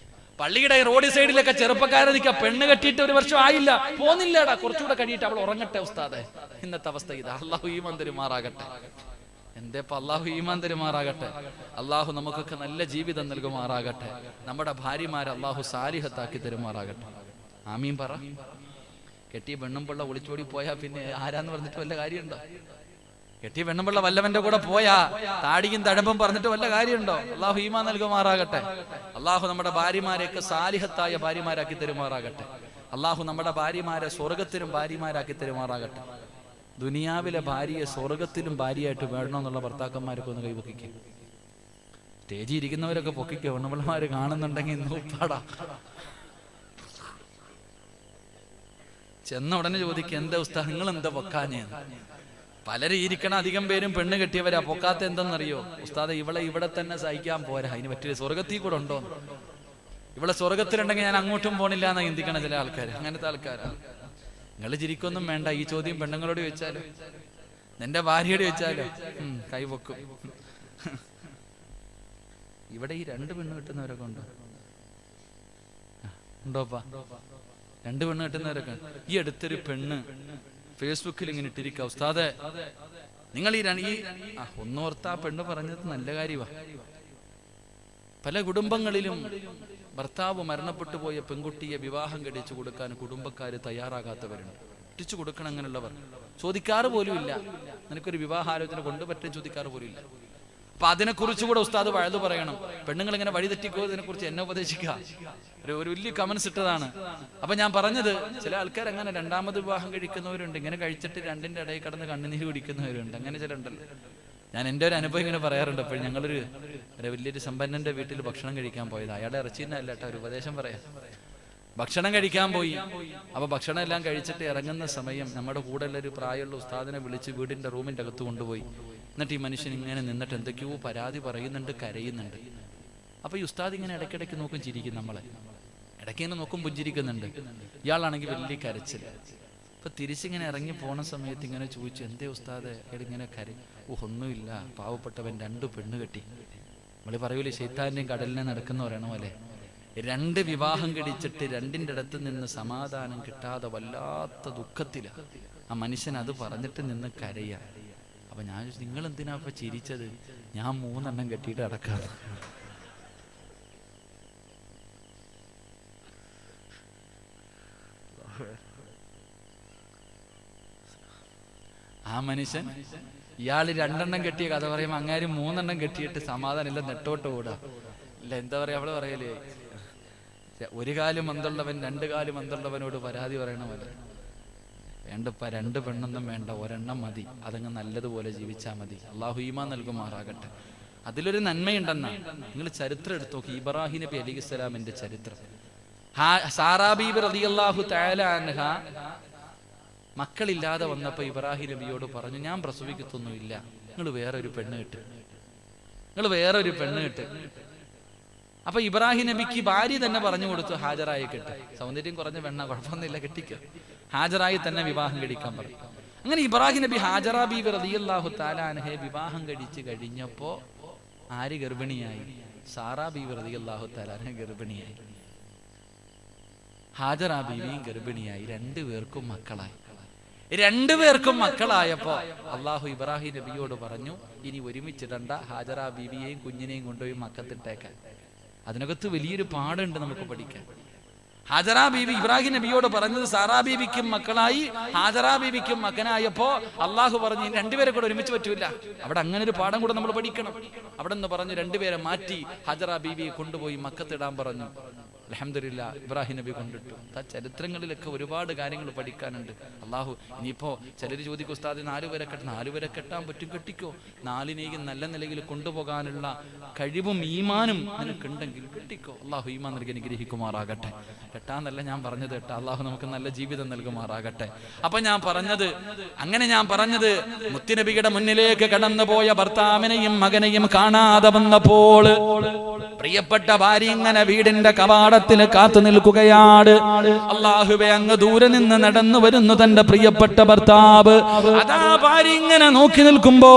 S1: പള്ളിയുടെ റോഡ് സൈഡിലൊക്കെ ചെറുപ്പക്കാരെ നിൽക്കുക, പെണ്ണ് കെട്ടിയിട്ട് 1 വർഷം ആയില്ല, പോന്നില്ലേടാ, കുറച്ചുകൂടെ കഴിയിട്ട് അവൾ ഉറങ്ങട്ടെ ഉസ്താദേ. ഇന്നത്തെ അവസ്ഥ ഇതാ. അള്ളാഹു ഈമാൻ തരുമാറാകട്ടെ. അള്ളാഹു ഈമാൻ തരുമാറാകട്ടെ. അള്ളാഹു നമുക്കൊക്കെ നല്ല ജീവിതം നൽകുമാറാകട്ടെ. നമ്മുടെ ഭാര്യമാരെ അള്ളാഹു സാലിഹത്താക്കി തരുമാറാകട്ടെ. ആമീൻ പറ. കെട്ടിയ പെണ്ണുമ്പിള്ള ഒളിച്ചോടി പോയാ പിന്നെ ആരാന്ന് പറഞ്ഞിട്ട് വല്ല കാര്യമുണ്ടോ? കെട്ടിയ പെണ്ണുമ്പിള്ള വല്ലവന്റെ കൂടെ പോയാ താടിയും തഴമ്പും പറഞ്ഞിട്ട് വല്ല കാര്യമുണ്ടോ? അള്ളാഹു ഈമാൻ നൽകുമാറാകട്ടെ. അള്ളാഹു നമ്മുടെ ഭാര്യമാരെയൊക്കെ സാലിഹത്തായ ഭാര്യമാരാക്കി തരുമാറാകട്ടെ. അള്ളാഹു നമ്മുടെ ഭാര്യമാരെ സ്വർഗത്തിലും ഭാര്യമാരാക്കി തരുമാറാകട്ടെ. ദുനിയാവിലെ ഭാര്യയെ സ്വർഗത്തിലും ഭാര്യയായിട്ട് വേണമെന്നുള്ള ഭർത്താക്കന്മാരൊക്കെ ഒന്ന് കൈപൊക്കിക്കുക. സ്റ്റേജിൽ ഇരിക്കുന്നവരൊക്കെ പൊക്കിക്കുക. പെണ്ണുമ്പിള്ളമാര് കാണുന്നുണ്ടെങ്കിൽ നോപ്പാടാ. ചെന്ന ഉടനെ ചോദിക്കുക, എന്താ ഉസ്താദ് നിങ്ങൾ എന്താ പൊക്കാഞ്ഞ്? പലരും ഇരിക്കണം, അധികം പേരും പെണ്ണ് കെട്ടിയവരാ. പൊക്കാത്ത എന്തെന്നറിയോ ഉസ്താദ്? ഇവിടെ തന്നെ സഹിക്കാൻ പോരാ, അതിന് പറ്റില്ല. സ്വർഗത്തിൽ കൂടെ ഉണ്ടോ? ഇവിടെ സ്വർഗത്തിലുണ്ടെങ്കിൽ ഞാൻ അങ്ങോട്ടും പോണില്ല എന്നാ ചിന്തിക്കണം ചില ആൾക്കാർ. അങ്ങനത്തെ ആൾക്കാരാ. നിങ്ങൾ ചിരിക്കൊന്നും വേണ്ട. ഈ ചോദ്യം പെണ്ണുങ്ങളോട് ചോദിച്ചാലോ, നിന്റെ ഭാര്യയോട് ചോദിച്ചാലോ കൈപൊക്കും. ഇവിടെ ഈ 2 പെണ്ണ് കിട്ടുന്നവരൊക്കെ ഉണ്ടോപ്പാ? 2 പെണ്ണ് കിട്ടുന്നവരൊക്കെ. ഈ അടുത്തൊരു പെണ്ണ് ഫേസ്ബുക്കിൽ ഇങ്ങനെ ഇട്ടിരിക്കുക, ഉസ്താദെ നിങ്ങൾ ഈ ഒന്നോർത്താ പെണ്ണ് പറഞ്ഞത് നല്ല കാര്യമാണ്. പല കുടുംബങ്ങളിലും ഭർത്താവ് മരണപ്പെട്ടു പോയ പെൺകുട്ടിയെ വിവാഹം കഴിച്ചു കൊടുക്കാൻ കുടുംബക്കാര് തയ്യാറാകാത്തവരുണ്ട്. ഇട്ടിച്ചു കൊടുക്കണം അങ്ങനെയുള്ളവർ ചോദിക്കാറ് പോലും ഇല്ല. നിനക്കൊരു വിവാഹാലോചന കൊണ്ടുപറ്റും ചോദിക്കാറ് പോലും ഇല്ല. അപ്പൊ അതിനെക്കുറിച്ച് കൂടെ ഉസ്താദ് വഴുതു പറയണം. പെണ്ണുങ്ങൾ ഇങ്ങനെ വഴി തെറ്റിക്കോ, ഇതിനെക്കുറിച്ച് എന്നെ ഉപദേശിക്കുക. ഒരു വലിയ കമന്റ്സ് ഇട്ടതാണ്. അപ്പൊ ഞാൻ പറഞ്ഞത്, ചില ആൾക്കാർ അങ്ങനെ രണ്ടാമത് വിവാഹം കഴിക്കുന്നവരുണ്ട്, ഇങ്ങനെ കഴിച്ചിട്ട് രണ്ടിന്റെ ഇടയിൽ കടന്ന് കണ്ണുനീര് കുടിക്കുന്നവരുണ്ട്. അങ്ങനെ ചില ഉണ്ടല്ലോ. ഞാൻ എൻ്റെ ഒരു അനുഭവം ഇങ്ങനെ പറയാറുണ്ട്. അപ്പോൾ ഞങ്ങളൊരു വലിയൊരു സമ്പന്നന്റെ വീട്ടിൽ ഭക്ഷണം കഴിക്കാൻ പോയത്. അയാളുടെ ഇറച്ചിന്നല്ല കേട്ടോ, ഒരു ഉപദേശം പറയാം. ഭക്ഷണം കഴിക്കാൻ പോയി. അപ്പൊ ഭക്ഷണം എല്ലാം കഴിച്ചിട്ട് ഇറങ്ങുന്ന സമയം നമ്മുടെ കൂടെ ഉള്ളൊരു പ്രായമുള്ള ഉസ്താദിനെ വിളിച്ച് വീടിന്റെ റൂമിന്റെ അകത്ത് കൊണ്ടുപോയി. എന്നിട്ട് ഈ മനുഷ്യൻ ഇങ്ങനെ നിന്നിട്ട് എന്തൊക്കെയോ പരാതി പറയുന്നുണ്ട്, കരയുന്നുണ്ട്. അപ്പൊ ഈ ഉസ്താദ് ഇങ്ങനെ ഇടയ്ക്കിടയ്ക്ക് നോക്കും, ചിരിക്കും. നമ്മളെ ഇടയ്ക്ക് ഇങ്ങനെ നോക്കും, പുഞ്ചിരിക്കുന്നുണ്ട്. ഇയാളാണെങ്കിൽ വലിയ കരച്ചിൽ. അപ്പൊ തിരിച്ചിങ്ങനെ ഇറങ്ങി പോണ സമയത്ത് ഇങ്ങനെ ചോദിച്ചു, എന്തേ ഉസ്താദ് ഇങ്ങനെ ഒന്നുമില്ല, പാവപ്പെട്ടവൻ 2 പെണ്ണ് കെട്ടി. നമ്മള് പറയൂലേ, ശൈത്താന്റെയും കടലിനെ നടക്കുന്ന പറയണ പോലെ 2 വിവാഹം കഴിച്ചിട്ട് 2ന്റെ അടുത്ത് നിന്ന് സമാധാനം കിട്ടാതെ വല്ലാത്ത ദുഃഖത്തില ആ മനുഷ്യൻ. അത് പറഞ്ഞിട്ട് നിന്ന് കരയാ. അപ്പൊ ഞാൻ ചോദിച്ചു, നിങ്ങൾ എന്തിനാ ഇപ്പൊ ചിരിച്ചത്? ഞാൻ 3 എണ്ണം കെട്ടിയിട്ട് അടക്കാം. ആ മനുഷ്യൻ, ഇയാള് 2 എണ്ണം കെട്ടിയ കഥ പറയുമ്പോ അങ്ങാര് 3 എണ്ണം കെട്ടിയിട്ട് സമാധാനം ഇല്ല, നെട്ടോട്ട് ഓടാ. ഇല്ല, എന്താ പറയാ, അവള് പറയലേ, 1 കാലും മന്തുള്ളവൻ 2 കാലും മന്തുള്ളവനോട് പരാതി പറയണ പോലെ. വേണ്ടപ്പ 2 പെണ്ണൊന്നും വേണ്ട, 1 എണ്ണം മതി. അതങ്ങ് നല്ലതുപോലെ ജീവിച്ചാൽ മതി. അള്ളാഹു ഈമാൻ നൽകുമാറാകട്ടെ. അതിലൊരു നന്മയുണ്ടെന്നാ. നിങ്ങൾ ചരിത്രം എടുത്തു നോക്കി, ഇബ്രാഹിം നബി അലൈഹിസ്സലാമിന്റെ ചരിത്രം. സാറാ ബീബി റളിയല്ലാഹു തആല അൻഹ മക്കളില്ലാതെ വന്നപ്പോ ഇബ്രാഹിം നബിയോട് പറഞ്ഞു, ഞാൻ പ്രസവിക്കത്തൊന്നുമില്ല, നിങ്ങൾ വേറൊരു പെണ്ണ് കെട്ട്. അപ്പൊ ഇബ്രാഹിം നബിക്ക് ഭാര്യ തന്നെ പറഞ്ഞു കൊടുത്തു, ഹാജറായി കെട്ട്. സൗന്ദര്യം കുറഞ്ഞ പെണ്ണ, കുഴപ്പമൊന്നുമില്ല, കെട്ടിക്കോ. ഹാജറായി തന്നെ വിവാഹം കഴിക്കാൻ പറഞ്ഞു. അങ്ങനെ ഇബ്രാഹിം നബി ഹാജറ ബീബി റളിയല്ലാഹു തആല അൻഹയെ വിവാഹം കഴിച്ച് കഴിഞ്ഞപ്പോ ആര് ഗർഭിണിയായി? സാറാ ബീബി റളിയല്ലാഹു തആല അൻഹ ഗർഭിണിയായി. ഹാജറ ബീവിയും ഗർഭിണിയായി. 2 പേർക്കും മക്കളായി. 2 പേർക്കും മക്കളായപ്പോ അള്ളാഹു ഇബ്രാഹിം നബിയോട് പറഞ്ഞു, ഇനി ഒരുമിച്ചിടണ്ട, ഹാജറ ബീവിയെയും കുഞ്ഞിനെയും കൊണ്ടുപോയി മക്കത്തിട്ടേക്കാൻ. അതിനകത്ത് വലിയൊരു പാടുണ്ട് നമുക്ക് പഠിക്കാൻ. ഹാജറ ബീവി ഇബ്രാഹിം നബിയോട് പറഞ്ഞത്, സാറാ ബീവിക്കും മക്കളായി, ഹാജറ ബീവിക്കും മകനായപ്പോ അള്ളാഹു പറഞ്ഞു, 2 പേരെ കൂടെ ഒരുമിച്ച് പറ്റൂല. അവിടെ അങ്ങനെ ഒരു പാഠം കൂടെ നമ്മൾ പഠിക്കണം. അവിടെ നിന്ന് പറഞ്ഞു 2 പേരെ മാറ്റി ഹാജറ ബീവിയെ കൊണ്ടുപോയി മക്കത്തിടാൻ പറഞ്ഞു. അൽഹംദുലില്ലാ, ഇബ്രാഹിം നബി കൊണ്ടിട്ടു. ആ ചരിത്രങ്ങളിലൊക്കെ ഒരുപാട് കാര്യങ്ങൾ പഠിക്കാനുണ്ട്. അള്ളാഹു ഇനിയിപ്പോ ചിലർ ചോദിക്കും, ഉസ്താദ് 4 പേരെ കെട്ടണം. 4 പേരെ കെട്ടാൻ പറ്റും, കെട്ടിക്കോ. 4നെയും നല്ല നിലയിൽ കൊണ്ടുപോകാനുള്ള കഴിവും ഈമാനും നിനക്കുണ്ടെങ്കിൽ കെട്ടിക്കോ. അള്ളാഹു ഈമാൻ നൽകി അനുഗ്രഹിക്കുമാറാകട്ടെ. കെട്ടാന്നല്ല ഞാൻ പറഞ്ഞത് കേട്ടോ, അള്ളാഹു നമുക്ക് നല്ല ജീവിതം നൽകുമാറാകട്ടെ. അപ്പൊ ഞാൻ പറഞ്ഞത് മുത്തുനബിയുടെ മുന്നിലേക്ക് കടന്നുപോയ ഭർത്താവിനെയും മകനെയും കാണാതെ വന്നപ്പോൾ പ്രിയപ്പെട്ട ഭാര്യ ഇങ്ങനെ വീടിന്റെ കവാടത്തിൽ കാത്തു നിൽക്കുകയാണ്. അല്ലാഹുവേ, അങ്ങ് ദൂരെ നിന്ന് നടന്നു വരുന്നു തന്റെ പ്രിയപ്പെട്ട ഭർത്താവ്. അതാ ഭാര്യ ഇങ്ങനെ നോക്കി നിൽക്കുമ്പോ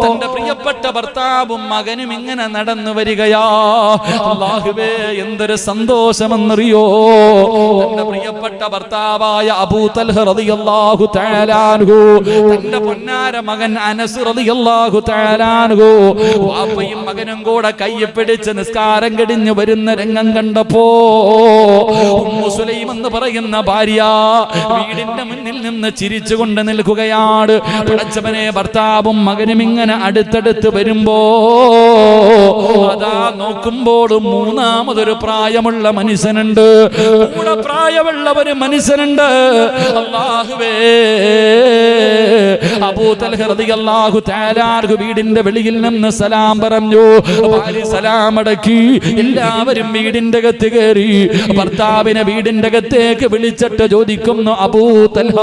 S1: തന്റെ പ്രിയപ്പെട്ട ഭർത്താവും മകനും ഇങ്ങനെ നടന്നു വരികയാ. അല്ലാഹുവേ, എന്തൊരു സന്തോഷമെന്നറിയോ. തന്റെ പ്രിയപ്പെട്ട ഭർത്താവായ അബൂ തൽഹ റളിയല്ലാഹു തആല അൻഹു, തന്റെ പൊന്നാര മകൻ അനസ് റളിയല്ലാഹു തആല അൻഹു വാപ്പയും മകനും കൂടെ കയ്യെ പിടിച്ച് നിസ്കാരം കഴിഞ്ഞു വരുന്ന രംഗം കണ്ടപ്പോ ഉമ്മു സുലൈം എന്ന് പറയുന്ന ഭാര്യ വീടിന്റെ മുന്നിൽ നിന്ന് ചിരിച്ചുകൊണ്ട് നിൽക്കുകയാണ്. പടച്ചവനെ, ഭർത്താവും മകനും ഇങ്ങനെ അടുത്തടുത്ത് വരുമ്പോ അതാ നോക്കുമ്പോൾ 3ാമതൊരു പ്രായമുള്ള മനുഷ്യനുണ്ട്, കൂടെ പ്രായമുള്ള ഒരു മനുഷ്യനുണ്ട്. അല്ലാഹുവേ, അബൂ തൽഹ റളിയല്ലാഹു തആല അൻഹു വീടിന്റെ വെളിയിൽ നിന്ന് സലാം പറഞ്ഞു. ഭാര്യ സലാം അടക്കി. എല്ലാവരും വീടിന്റെ അകത്ത് കയറി. ഭർത്താവിനെ വീടിന്റെ അകത്തേക്ക് വിളിച്ചിട്ട് ചോദിക്കുന്നു, അബൂ തൽഹ,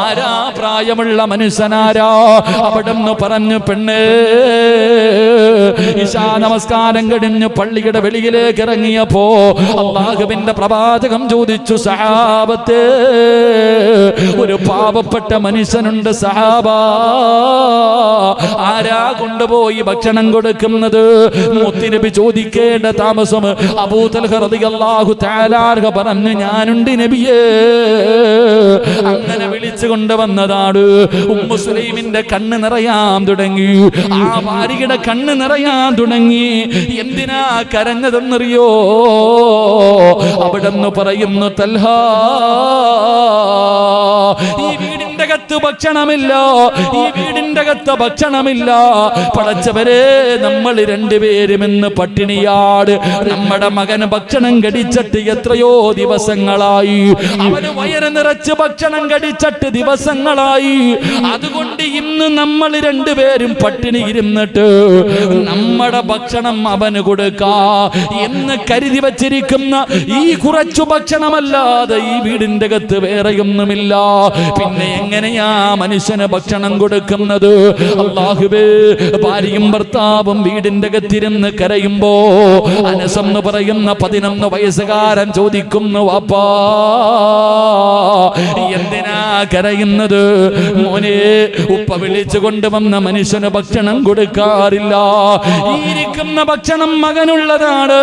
S1: ആരാ പ്രായമുള്ള മനുഷ്യനാരാ? അവിടെന്ന് പറഞ്ഞു, പെണ്ണേ, ഇശാ നമസ്കാരം കഴിഞ്ഞ് പള്ളിയുടെ വെളിയിലേക്ക് ഇറങ്ങിയപ്പോ അല്ലാഹുവിന്റെ പ്രവാചകം ചോദിച്ചു, സഹാബത്തെ, ഒരു പാവപ്പെട്ട മനുഷ്യനുണ്ട് സഹാബാ, ആരാ കൊണ്ടുപോയി ഭക്ഷണം കൊടുക്കുന്നത്? മുത്തുനബി ചോദിക്കേണ്ട താമസം അബൂ തൽഹ റളിയല്ലാഹു തആല അൻഹു പറഞ്ഞു, ഞാനുണ്ട് നബിയേ. അങ്ങനെ വിളിച്ചു കൊണ്ടുവന്നതാണ്. ഉമ്മു സുലൈമിന്റെ കണ്ണ് നിറയാൻ തുടങ്ങി. ആ ഭാര്യയുടെ കണ്ണ് നിറയാൻ തുടങ്ങി. എന്തിനാ കരഞ്ഞതെന്നറിയോ? അവിടെന്ന് പറയുന്നു, തൽഹ, ഈ വീടിന്റെ അകത്ത് അകത്ത് ഭക്ഷണമില്ല, ഈ വീടിന്റെ അകത്ത് ഭക്ഷണമില്ല. പടച്ചവരെ, നമ്മൾ രണ്ടുപേരും ഇന്ന് പട്ടിണിയാട്. നമ്മുടെ മകന് ഭക്ഷണം കടിച്ചിട്ട് എത്രയോ ദിവസങ്ങളായി, അവന് വയറ് നിറച്ച് ഭക്ഷണം കടിച്ചിട്ട് ദിവസങ്ങളായി. അതുകൊണ്ട് ഇന്ന് നമ്മൾ രണ്ടുപേരും പട്ടിണി ഇരുന്നിട്ട് നമ്മുടെ ഭക്ഷണം അവന് കൊടുക്കാ എന്ന് കരുതി വച്ചിരിക്കുന്ന ഈ കുറച്ചു ഭക്ഷണമല്ലാതെ ഈ വീടിന്റെ അകത്ത് വേറെയൊന്നുമില്ല. പിന്നെ എങ്ങനെയാ മനുഷ്യന് ഭക്ഷണം കൊടുക്കുന്നത്? അല്ലാഹുവേ, ഭാര്യയും ഭർത്താവും വീടിന്റെ അകത്തിരുന്ന് കരയുമ്പോ അനസ് എന്ന് പറയുന്ന 11 വയസ്സുകാരൻ ചോദിക്കുന്നു, വാപ്പാ എന്തിനാ കരയുന്നത്? മോനെ, ഉപ്പ വിളിച്ചു കൊണ്ടുവന്ന മനുഷ്യന് ഭക്ഷണം കൊടുക്കാറില്ല. ഈ ഇരിക്കുന്ന ഭക്ഷണം മകനുള്ളതാണ്,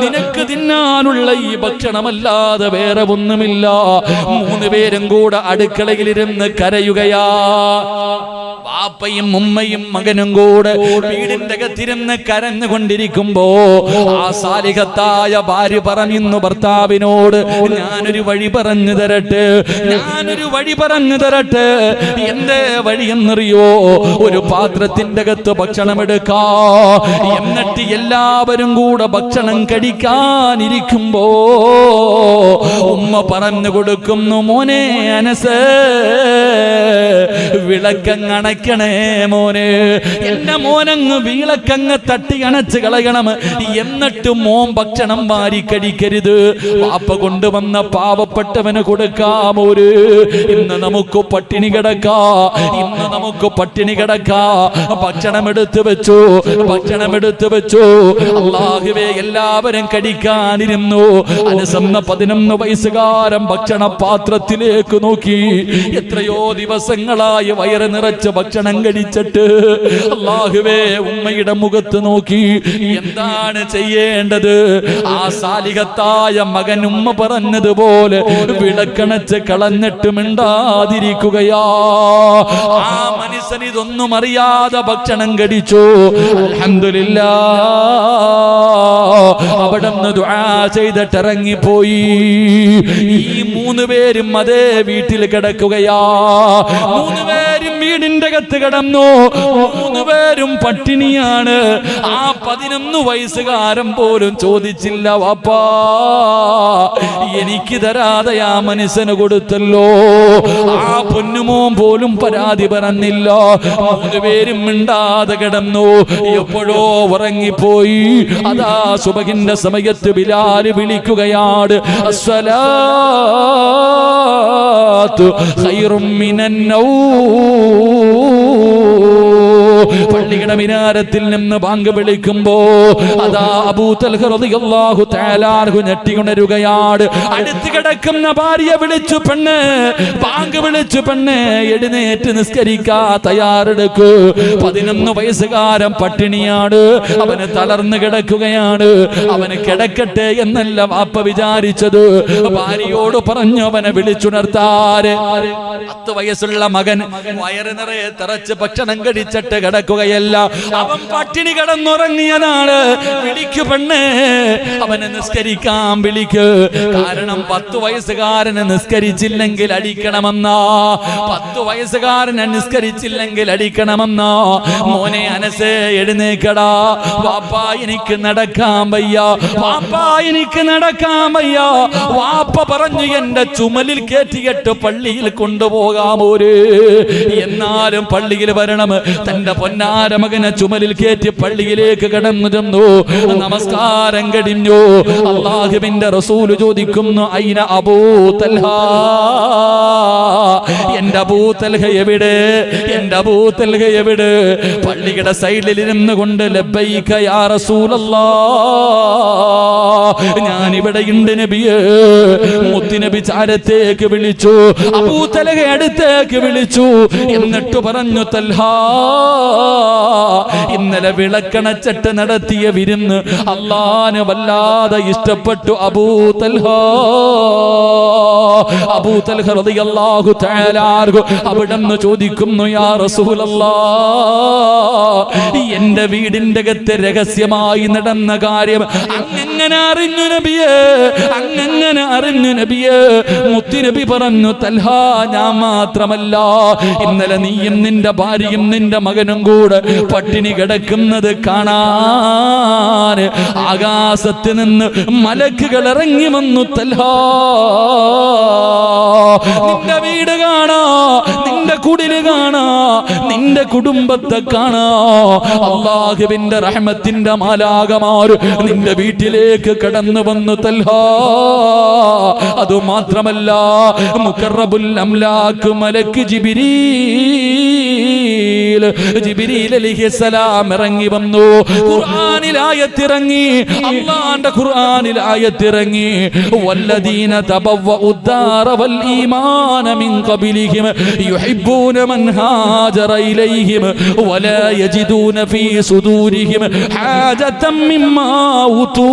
S1: നിനക്ക് തിന്നാനുള്ള ഈ ഭക്ഷണമല്ലാതെ വേറെ ഒന്നുമില്ല. 3 പേരും കൂടെ അടുക്കളയിലിരുന്ന് കരയുകയാ. വാപ്പയും ഉമ്മയും മകനും കൂടെ വീടിന്റെ അകത്തിരുന്ന് കരഞ്ഞുകൊണ്ടിരിക്കുമ്പോ ആ സാലിഹത്തായ ഭാര്യ പറഞ്ഞു ഭർത്താവിനോട്, ഞാനൊരു വഴി പറഞ്ഞു തരട്ടെ, ഞാനൊരു വഴി പറഞ്ഞു തരട്ടെ. എന്തേ വഴിയെന്നറിയോ? ഒരു പാത്രത്തിന്റെ അകത്ത് ഭക്ഷണം എടുക്കാ, എന്നിട്ട് എല്ലാവരും കൂടെ ഭക്ഷണം കഴിക്കാനിരിക്കുമ്പോ ഉമ്മ പറഞ്ഞു കൊടുക്കുന്നു, മോനെ അനസ്, വിളക്കങ്ങണയ്ക്കണേ മോനെ, എന്റെ മോനങ്ങ് വിളക്കങ്ങ് തട്ടി അണച്ച് കളയണം, എന്നിട്ട് മോൻ ഭക്ഷണം വാരി കഴിക്കരുത്. വാപ്പ കൊണ്ടുവന്ന പാവപ്പെട്ടവന് കൊടുക്കാമോര്. ഇന്ന് നമുക്ക് പട്ടിണി കിടക്കാ, ഇന്ന് നമുക്ക് പട്ടിണി കിടക്കാ. ഭക്ഷണം എടുത്തു വെച്ചു, ഭക്ഷണം എടുത്തു വെച്ചു. അല്ലാഹുവേ, എല്ലാവരും കഴിക്കാനിരുന്നു. അനസെന്ന 11 വയസ്സുകാരൻ ഭക്ഷണ പാത്രത്തിലേക്ക് നോക്കി. എത്രയോ ദിവസങ്ങളായി വയറ് നിറച്ച് ഭക്ഷണം കഴിച്ചിട്ട് അല്ലാഹുവേ ഉമ്മയുടെ മുഖത്ത് നോക്കി. എന്താണ് ചെയ്യേണ്ടത്? ആ സാലിഹത്തായ മകൻ ഉമ്മ പറഞ്ഞതുപോലെ വിളക്കണച്ച് കളഞ്ഞിട്ട് മിണ്ടാതിരിക്കുകയാ. ആ മനുഷ്യൻ ഇതൊന്നും അറിയാതെ ഭക്ഷണം കഴിച്ചു. അൽഹംദുലില്ലാഹ്, അവിടുന്ന് ദുആ ചെയ്തിട്ട് ഇറങ്ങിപ്പോയി. ഈ 3 പേരും അതേ വീട്ടിൽ കിടക്കുകയാ. 3 പേരും വീടിന്റെ അകത്ത് കിടന്നു. 3 പേരും പട്ടിണിയാണ്. ആ 11 വയസ്സുകാരൻ പോലും ചോദിച്ചില്ല, വാപ്പാ എനിക്ക് തരാതെ ആ മനുഷ്യന് കൊടുത്തല്ലോ. ആ പൊന്നുമോൻ പോലും പരാതി പറഞ്ഞില്ല. 3 പേരും മിണ്ടാതെ കിടന്നു. എപ്പോഴോ ഉറങ്ങിപ്പോയി. അതാ സുബഹിന്റെ സമയത്ത് ബിലാൽ വിളിക്കുകയാണ്, അസ്സലാത്തു ഖൈറും മിനൻ പള്ളിയുടെ മിനാരത്തിൽ നിന്ന് ബാങ്ക് വിളിക്കുമ്പോ അതാ അബൂ തൽഹ റളിയല്ലാഹു തആല അൻഹു ഞെട്ടിയുണരുകയാണ്. അടുത്ത് കിടക്കുന്ന ഭാര്യ വിളിച്ചു, പെണ്ണ്, ബാങ്ക് വിളിച്ചു, പെണ്ണ്, എഴുന്നേറ്റ് നിസ്കരിക്കാ തയ്യാറെടുക്കൂ. 11 വയസ്സുകാരൻ പട്ടിണിയാണ്. അവന് തളർന്നു കിടക്കുകയാണ്. അവന് കിടക്കട്ടെ എന്നല്ല വാപ്പ വിചാരിച്ചത്. ഭാര്യയോട് പറഞ്ഞു അവനെ വിളിച്ചുണർത്താറ്. 10 വയസ്സുള്ള മകൻ വയറ് നിറയെ തിറച്ച് ഭക്ഷണം കഴിച്ചിട്ട് കിടക്കുകയല്ല, അവൻ പട്ടിണി കിടന്നുറങ്ങിയതാണ്. വിളിക്കു പെണ്ണ്, അവനെ നിസ്കരിക്കാൻ വിളിക്ക്. കാരണം 10 വയസ്സുകാരന് നിസ്കരിച്ചില്ലെങ്കിൽ അടിക്കണമെന്നാ. 10 വയസ്സുകാരനെ നിസ്കരിച്ചില്ലെങ്കിൽ അടിക്കണമെന്നാ. മോനെ അനസേ, എഴുന്നേക്കടാ. വാപ്പാ എനിക്ക് നടക്കാൻ വയ്യ, വാപ്പാ എനിക്ക് നടക്കാൻ വയ്യ. വാപ്പ പറഞ്ഞു, എന്റെ ചുമലിൽ കയറ്റിയിട്ട് പള്ളിയിൽ കൊണ്ടുപോകാമോര്. എന്നാലും പള്ളിയിൽ വരണം. തന്റെ പൊന്നാര മകനെ ചുമലിൽ കയറ്റി പള്ളിയിലേക്ക് കടന്നു ചെന്നു. നമസ്കാരം കഴിഞ്ഞു. അല്ലാഹുവിന്റെ റസൂൽ ചോദിക്കുന്നു, ഐന അബൂ തൽഹ, എന്റെ അബൂ തൽഹ എവിടെ? എന്റെ അബൂ തൽഹ എവിടെ? പള്ളിയുടെ സൈഡിൽ ഇരുന്നു കൊണ്ട് ലബ്ബൈക യാ റസൂലല്ലാഹ്, ഞാൻ ഇവിടെയുണ്ട് നബിയേ. മുത്തുനബി ചാരത്തേക്ക് വിളിച്ചു. അബൂ തൽഹ അടുത്തേക്ക് വിളിച്ചു. എന്നിട്ട് പറഞ്ഞു, തൽഹ, ഇന്നലെ വിളക്കണച്ചിട്ട് നടത്തിയ വിരുന്ന് അല്ലാഹുവിന് വല്ലാതെ ഇഷ്ടപ്പെട്ടു. അബൂ തൽഹ, അബൂ തൽഹ റളിയല്ലാഹു തആല അൻഹു അവിടുന്ന് ചോദിക്കുന്നു, യാ റസൂലല്ലാഹ്, എന്റെ വീടിന്റെ അകത്ത് രഹസ്യമായി നടന്ന കാര്യം അങ്ങ് അങ്ങനെ അറിഞ്ഞു നബിയേ, അങ്ങനെ അറിഞ്ഞു നബിയേ. മുത്തുനബി പറഞ്ഞു, തൽഹ ഞാൻ മാത്രമല്ല, ഇന്നലെ നീയും നിന്റെ ഭാര്യയും നിന്റെ മകനും കൂടെ പട്ടിണി കിടക്കുന്നത് കാണാൻ ആകാശത്ത് നിന്ന് മലക്കുകൾ ഇറങ്ങി വന്നു. തൽഹ നിന്റെ വീട് കാണാ, നിന്റെ കുടില് കാണാ, നിന്റെ കുടുംബത്തെ കാണാ. അല്ലാഹുവിന്റെ റഹ്മത്തിന്റെ മാലാകമാർ നിന്റെ വീട്ടിലേക്ക് കടന്നു വന്നു. തൽഹ അതുമാത്രമല്ല, മുഖറബുൽ അംലാക്ക് മലക്ക് ജിബ്രീൽ അലൈഹിസ്സലാം ഇറങ്ങി വന്നു. ഖുർആനിൽ ആയത്തിറങ്ങി, അല്ലാഹുവിന്റെ ഖുർആനിൽ ആയത്തിറങ്ങി, വല്ലദീന തബവ്വഉദ്ദാറ വൽ ഈമാന മിൻ ഖബലിഹിം യുഹിബ്ബൂന മൻ ഹാജറ ഇലൈഹിം വലാ യജിദൂന ഫീ സുദൂരിഹിം ഹാജതൻ മിമ്മാ ഊതൂ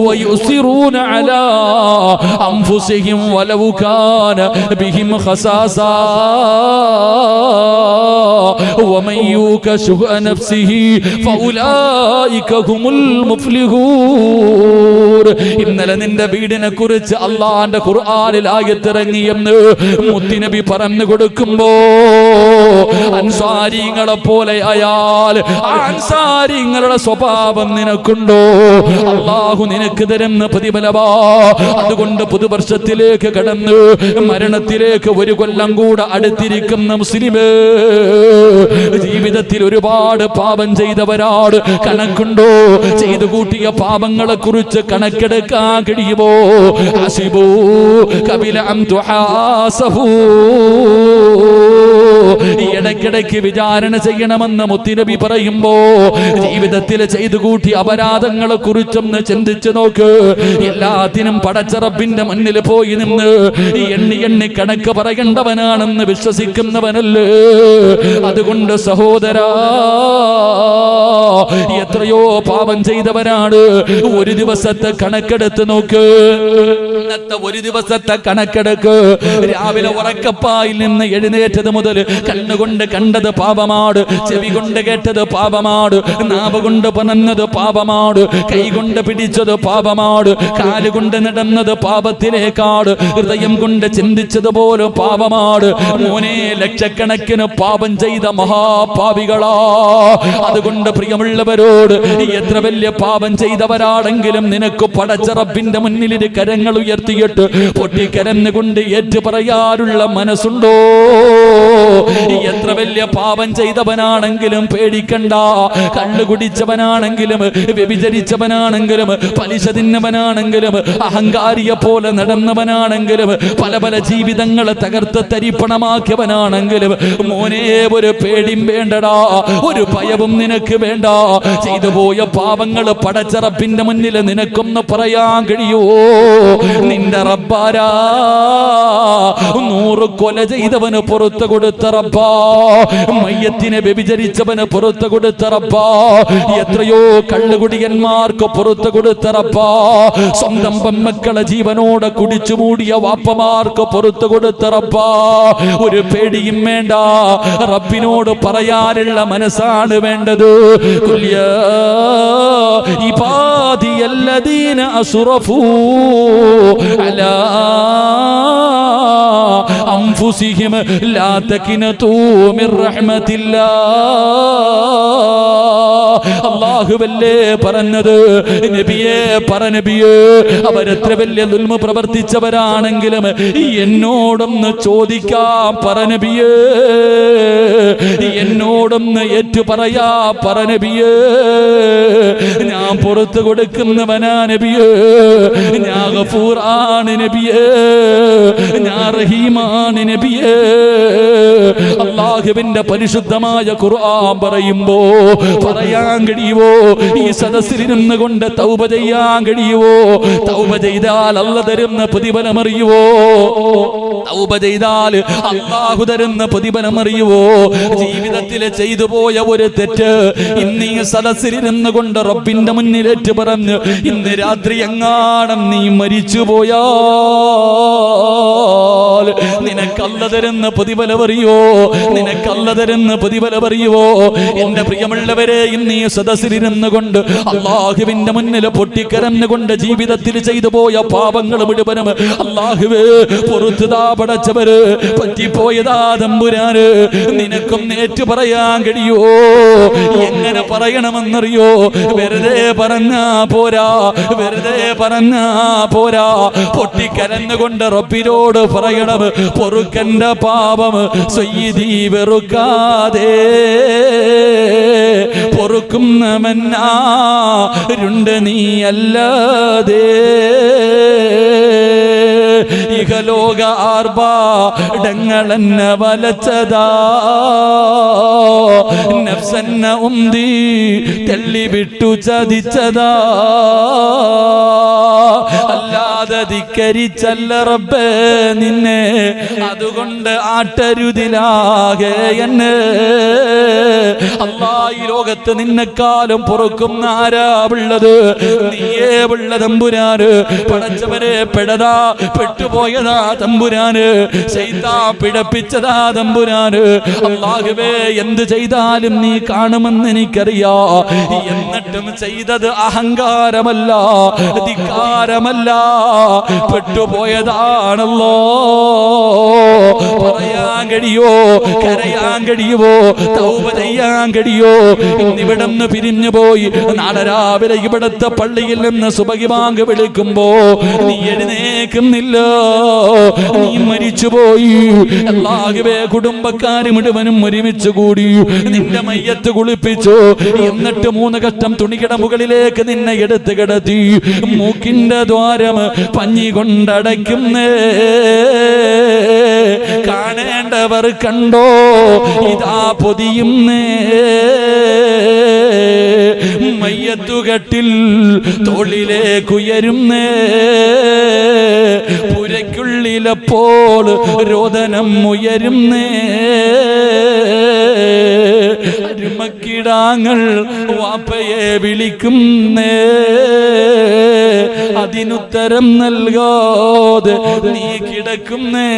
S1: വയുസിറൂന അലാ അൻഫുസിഹിം വലൗ കാന ബിഹിം ഖസാസാ വമൻ യൂക ശുഹ നഫ്സിഹി ഫൗലൈക ഹുമുൽ മുഫ്ലിഹൂൻ. ഇന്നലെ നിന്റെ വീടിനെ കുറിച്ച് അല്ലാഹുവിന്റെ ഖുർആനിൽ ആയത്തിറങ്ങിയെന്ന് മുത്തുനബി പറഞ്ഞു കൊടുക്കുമ്പോ അൻസാരികളെ പോലെ ആയാൽ ആ അൻസാരികളുടെ സ്വഭാവം നിനക്കുണ്ടോ? അല്ലാഹു നിനക്ക് തരുന്ന പ്രതിഫലമാ. അതുകൊണ്ട് പുതുവർഷത്തിലേക്ക് കടന്ന് മരണത്തിലേക്ക് ഒരു കൊല്ലം കൂടെ അടുത്തിരിക്കുന്ന മുസ്ലിമേ, ജീവിതത്തിൽ ഒരുപാട് പാപം ചെയ്തവരാട് കണക്കുണ്ടോ? ചെയ്തു കൂട്ടിയ പാപങ്ങളെ കുറിച്ച് കണക്കെടുക്കാൻ കഴിയുമോ? ഹസിബൂ ഖബല അൻ തുഹാസബൂ. ഇടയ്ക്കിടയ്ക്ക് വിചാരണ ചെയ്യണമെന്ന് മുത്തുനബി പറയുമ്പോ ജീവിതത്തിൽ ചെയ്തു കൂട്ടിയ അപരാധങ്ങളെ കുറിച്ചൊന്ന് ചിന്തിച്ചു നോക്ക്. എല്ലാത്തിനും പടച്ച റബ്ബിന്റെ മുന്നിൽ പോയി നിന്ന് എണ്ണി എണ്ണി കണക്ക് പറയേണ്ടവനാണെന്ന് വിശ്വസിക്കുന്നവനല്ലേ? അതുകൊണ്ട് സഹോദരാ, എത്രയോ പാപം ചെയ്തവരാണ്. ഒരു ദിവസത്തെ കണക്കെടുത്ത് നോക്ക്. ഇന്നത്തെ ഒരു ദിവസത്തെ കണക്കെടുക്ക്. രാവിലെ ഉറക്കപ്പായിൽ നിന്ന് എഴുന്നേറ്റത് മുതൽ കണ്ണുകൊണ്ട് കണ്ടത് പാപമാണ്, ചെവി കൊണ്ട് കേട്ടത് പാപമാണ്, നാവ് കൊണ്ട് പനന്നത് പാപമാണ്, കൈ കൊണ്ട് പിടിച്ചത് പാപമാണ്, കാലുകൊണ്ട് നടന്നത് പാപത്തിലേക്കാണ്, ഹൃദയം കൊണ്ട് ചിന്തിച്ചതുപോലെ പാപമാണ്. മോനെ, ലക്ഷക്കണക്കിന് പാപം ചെയ്ത മഹാപാപികളാ. അതുകൊണ്ട് പ്രിയമുള്ളവരോട്, എത്ര വലിയ പാപം ചെയ്തവരാണെങ്കിലും നിനക്ക് പടച്ച റബ്ബിന്റെ മുന്നിൽ ഇരു കരങ്ങൾ ഉയർത്തിയിട്ട് പൊട്ടിക്കരന്നുകൊണ്ട് ഏറ്റു പറയാനുള്ള മനസ്സുണ്ടോ? എത്ര വലിയ പാപം ചെയ്തവനാണെങ്കിലും പേടിക്കണ്ട. കള്ളു കുടിച്ചവനാണെങ്കിലും വ്യഭിചരിച്ചവനാണെങ്കിലും പലിശ തിന്നവനാണെങ്കിലും അഹങ്കാരിയെ പോലെ നടന്നവനാണെങ്കിലും പല പല ജീവിതങ്ങളെ തകർത്ത് തരിപ്പണമാക്കിയവനാണെങ്കിലും മോനെ, ഒരു പേടിയും വേണ്ടടാ, ഒരു ഭയവും നിനക്ക് വേണ്ട. ചെയ്തു പോയ പാപങ്ങൾ പടച്ച റബ്ബിന്റെ മുന്നിൽ നിനക്കൊന്ന് പറയാൻ കഴിയുവോ? നിന്റെ റബ്ബാരാ? 100 കൊല ചെയ്തവന് പുറത്തു കൊടുത്ത റബ്ബാ, മയ്യത്തിനെ വ്യഭിചരിച്ചവന് പുറത്തു കൊടുത്ത റബ്ബാ, എത്രയോ കള്ളുകുടിയന്മാർക്ക് പുറത്തു കൊടുത്ത റബ്ബാ, സ്വന്തം പെൺമക്കളെ ജീവനോടെ കുടിച്ചു മൂടിയ വാപ്പമാർക്ക് പുറത്തു കൊടുത്ത റബ്ബാ. ഒരു പേടിയും വേണ്ട, റബ്ബിനോട് പറയാനുള്ള മനസ്സാണ് വേണ്ടത്. കുല്യാ ഇബാദിയല്ലദീന അസ്റഫൂ അലാ അൻഫുസിഹിം ലാ തഖ്നതൂ മിർ റഹ്മത്തില്ലാഹ്. അല്ലാഹുവല്ലേ പറഞ്ഞത്? നബിയേ, നബിയേ, അവരെത്ര വലിയ ദുൽമ പ്രവർത്തിച്ചവരാണെങ്കിലും എന്നോടൊന്ന് ചോദിക്കാം നബിയേ, എന്നോടൊന്ന് ഏറ്റു പറയാ നബിയേ. ഞാൻ പുറത്തു കൊടുക്കുന്നവനാ നബിയേ, ഞാൻ ഗഫൂറാണ് നബിയേ, ഞാൻ റഹീമാണ് നബിയേ. അല്ലാഹുവിന്റെ പരിശുദ്ധമായ ഖുർആൻ പറയുമ്പോ പറയാൻ കഴിയുവോ? ഈ സദസ്സിൽ നിന്ന് കൊണ്ട് തൗബ ചെയ്യാൻ കഴിയുവോ? തൗബ ചെയ്താൽ അല്ലാഹു തരുന്ന പ്രതിഫലം അറിയുവോ? തൗബ ചെയ്താൽ അല്ലാഹു തരുന്ന പ്രതിഫലം അറിയുവോ? ജീവിതത്തിൽ ചെയ്തു പോയ ഒരു തെറ്റ് ഇന്ന് ഈ സദസ്സിൽ നിന്ന് കൊണ്ട് റബ്ബിന്റെ മുന്നിലേറ്റ് പറഞ്ഞ് ഇന്ന് രാത്രി എങ്ങാണം നീ മരിച്ചു പോയാ നിനക്കല്ല തരുന്ന പ്രതിഫലമറിയോ? നിനക്കല്ല തരുന്ന പ്രതിഫലമറിയുവോ? എന്റെ പ്രിയമുള്ളവരെ, ഇന്ന് ഈ സദസ്സിലിരുന്നു കൊണ്ട് അള്ളാഹുവിന്റെ മുന്നിൽ പൊട്ടിക്കരഞ്ഞുകൊണ്ട് ജീവിതത്തിൽ ചെയ്തു പോയ പാപങ്ങൾ മുഴുവനും അള്ളാഹുവേ പുറത്തുതാ പടച്ചവര്, പറ്റിപ്പോയതാ തമ്പുരാന്, നിനക്കും നേറ്റു പറയാൻ കഴിയോ? എങ്ങനെ പറയണമെന്നറിയോ? വെറുതെ പറഞ്ഞാ പോരാ, വെറുതെ പറഞ്ഞാ പോരാ, പൊട്ടിക്കരഞ്ഞുകൊണ്ട് റബ്ബിനോട് പറയണം, പൊറുക്കന്റെ പാപം സയ്യിദീ വെറുക്കാതെ പൊറുക്കുന്നവനാരുണ്ട് നീയല്ലാതെ. ഇഹലോക ആർഭാടങ്ങളെന്നെ വലച്ചതാ, നഫ്സെന്നെ ഉന്തി തള്ളിവിട്ടു ചതിച്ചതാ, അല്ലാതെ ധിക്കരിച്ചല്ല റബ്ബേ നിന്നെ, അതുകൊണ്ട് ആട്ടരുതിലാകെ എന്നെ. അല്ലാ, ഈ ലോകത്ത് നിന്നെക്കാലം പൊറുക്കുന്ന ആരാ ഉള്ളത്? നീയേ ഉള്ള തമ്പുരാന്. പടച്ചവരെ, പെടതാ പെട്ടുപോയതാ തമ്പുരാന്, ശൈത്താൻ പിഴപ്പിച്ചതാ തമ്പുരാന്. അല്ലാഹുവേ, എന്ത് ചെയ്താലും നീ കാണുമെന്ന് എനിക്കറിയാ. എന്നിട്ടും ചെയ്തത് അഹങ്കാരമല്ല, ധിക്കാരമല്ല, പെട്ടുപോയതാണല്ലോ. പറയാൻ കഴിയോ? കരയാൻ കഴിയുവോ? തൗബ ചെയ്യാൻ കഴിയോ? ഇന്നിവിടുന്ന് പിരിഞ്ഞു പോയി നാളെ രാവിലെ ഇവിടത്തെ പള്ളിയിൽ നിന്ന് സുബഹി ബാങ്ക് വിളിക്കുമ്പോ നീ എഴുന്നേക്കുന്നില്ല, നീ മരിച്ചുപോയി. അല്ലാഹുവേ, കുടുംബക്കാര് മുഴുവനും ഒരുമിച്ച് കൂടി നിന്റെ മയ്യത്ത് കുളിപ്പിച്ചു. എന്നിട്ട് 3 കഷ്ടം തുണിയുടെ മുകളിലേക്ക് നിന്നെ എടുത്ത് കിടത്തി, മൂക്കിന്റെ ദ്വാരം പഞ്ഞി കൊണ്ടടയ്ക്കുന്നേ. കാണേണ്ടവർ കണ്ടോ, ഇതാ പൊതിയുന്നേ. മയ്യത്തുകട്ടിൽ തോളിലേക്കുയരുന്നേ. പുരയ്ക്കുള്ളിലപ്പോൾ രോദനം ഉയരുന്നേ. അരുമക്കിടാങ്ങൾ വാപ്പയെ വിളിക്കുന്നേ. അതിനുത്തരം നൽകാതെ നീ കിടക്കുന്നേ.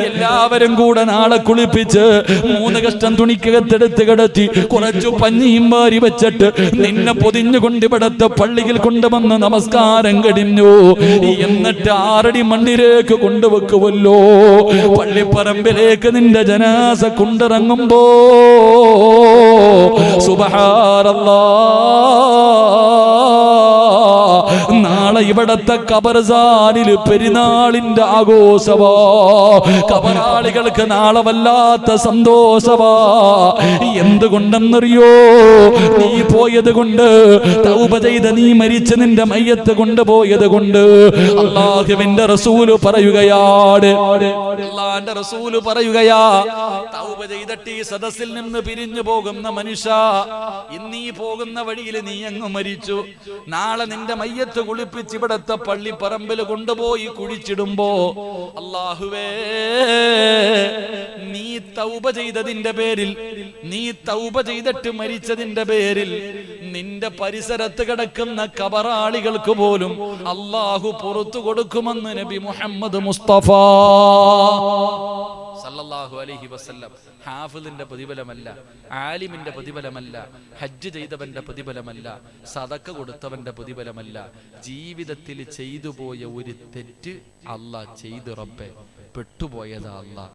S1: എല്ലാവരും കൂടെ നാളെ കുളിപ്പിച്ച് 3 കഷ്ടം തുണിക്കകത്തെടുത്ത് കിടത്തി കുറച്ചു പഞ്ഞിയും വാരി വെച്ചിട്ട് നിന്നെ പൊതിഞ്ഞുകൊണ്ട് ഇവിടത്തെ പള്ളിയിൽ കൊണ്ടുവന്ന് നമസ്കാരം കഴിഞ്ഞു. എന്നിട്ട് 6 അടി മണ്ണിലേക്ക് കൊണ്ടുവെക്കുമല്ലോ. പള്ളിപ്പറമ്പിലേക്ക് നിന്റെ ജനാസ കൊണ്ടിറങ്ങുമ്പോ സുബ്ഹാനല്ലാഹ്, നാളെ ഇവിടത്തെ ഖബർസാനില് പെരുന്നാളിന്റെ ആഘോഷവാ. ഖബറാളികൾക്ക് നാളെ വല്ലാത്ത സന്തോഷവാ. എന്തുകൊണ്ടെന്നറിയോ? നീ പോയത് കൊണ്ട്, തൗബ ചെയ്ത് നീ മരിച്ച് നിന്റെ മയ്യത്ത് കൊണ്ടുപോയത് കൊണ്ട്. അല്ലാഹുവിന്റെ റസൂല് പറയുകയാണ്, അല്ലാഹുവിന്റെ റസൂല് പറയുകയാ, തൗബ ചെയ്തിട്ട് ഈ സദസ്സിൽ നിന്ന് പിരിഞ്ഞു പോകുന്ന മനുഷ്യ, ഇന്നീ പോകുന്ന വഴിയിൽ നീ അങ്ങ് മരിച്ചു. നാളെ നിന്റെ മയ്യത്ത് കുളിപ്പിച്ച് ഇവിടത്തെ പള്ളിപ്പറമ്പിൽ കൊണ്ടുപോയി കുഴിച്ചിടുമ്പോ, അല്ലാഹുവേ, നീ തൗബ ചെയ്തതിന്റെ പേരിൽ, നീ തൗബ ചെയ്തിട്ട് മരിച്ചതിന്റെ പേരിൽ നിന്റെ പരിസരത്ത് കിടക്കുന്ന ഖബറാളികൾക്ക് പോലും അല്ലാഹു പുറത്തു കൊടുക്കുമെന്ന് നബി മുഹമ്മദ് മുസ്തഫ സല്ലല്ലാഹു അലൈഹി വസല്ലം. ഹാഫിളിന്റെ പ്രതിഫലമല്ല, ആലിമിന്റെ പ്രതിഫലമല്ല, ഹജ്ജ് ചെയ്തവന്റെ പ്രതിഫലമല്ല, സദക്ക കൊടുത്തവന്റെ പ്രതിഫലമല്ല. ജീവിതത്തിൽ ചെയ്തു പോയ ഒരു തെറ്റ് അല്ലാഹ് ചെയ്തു റബ്ബേ പെട്ടുപോയതാ അല്ലാഹ്.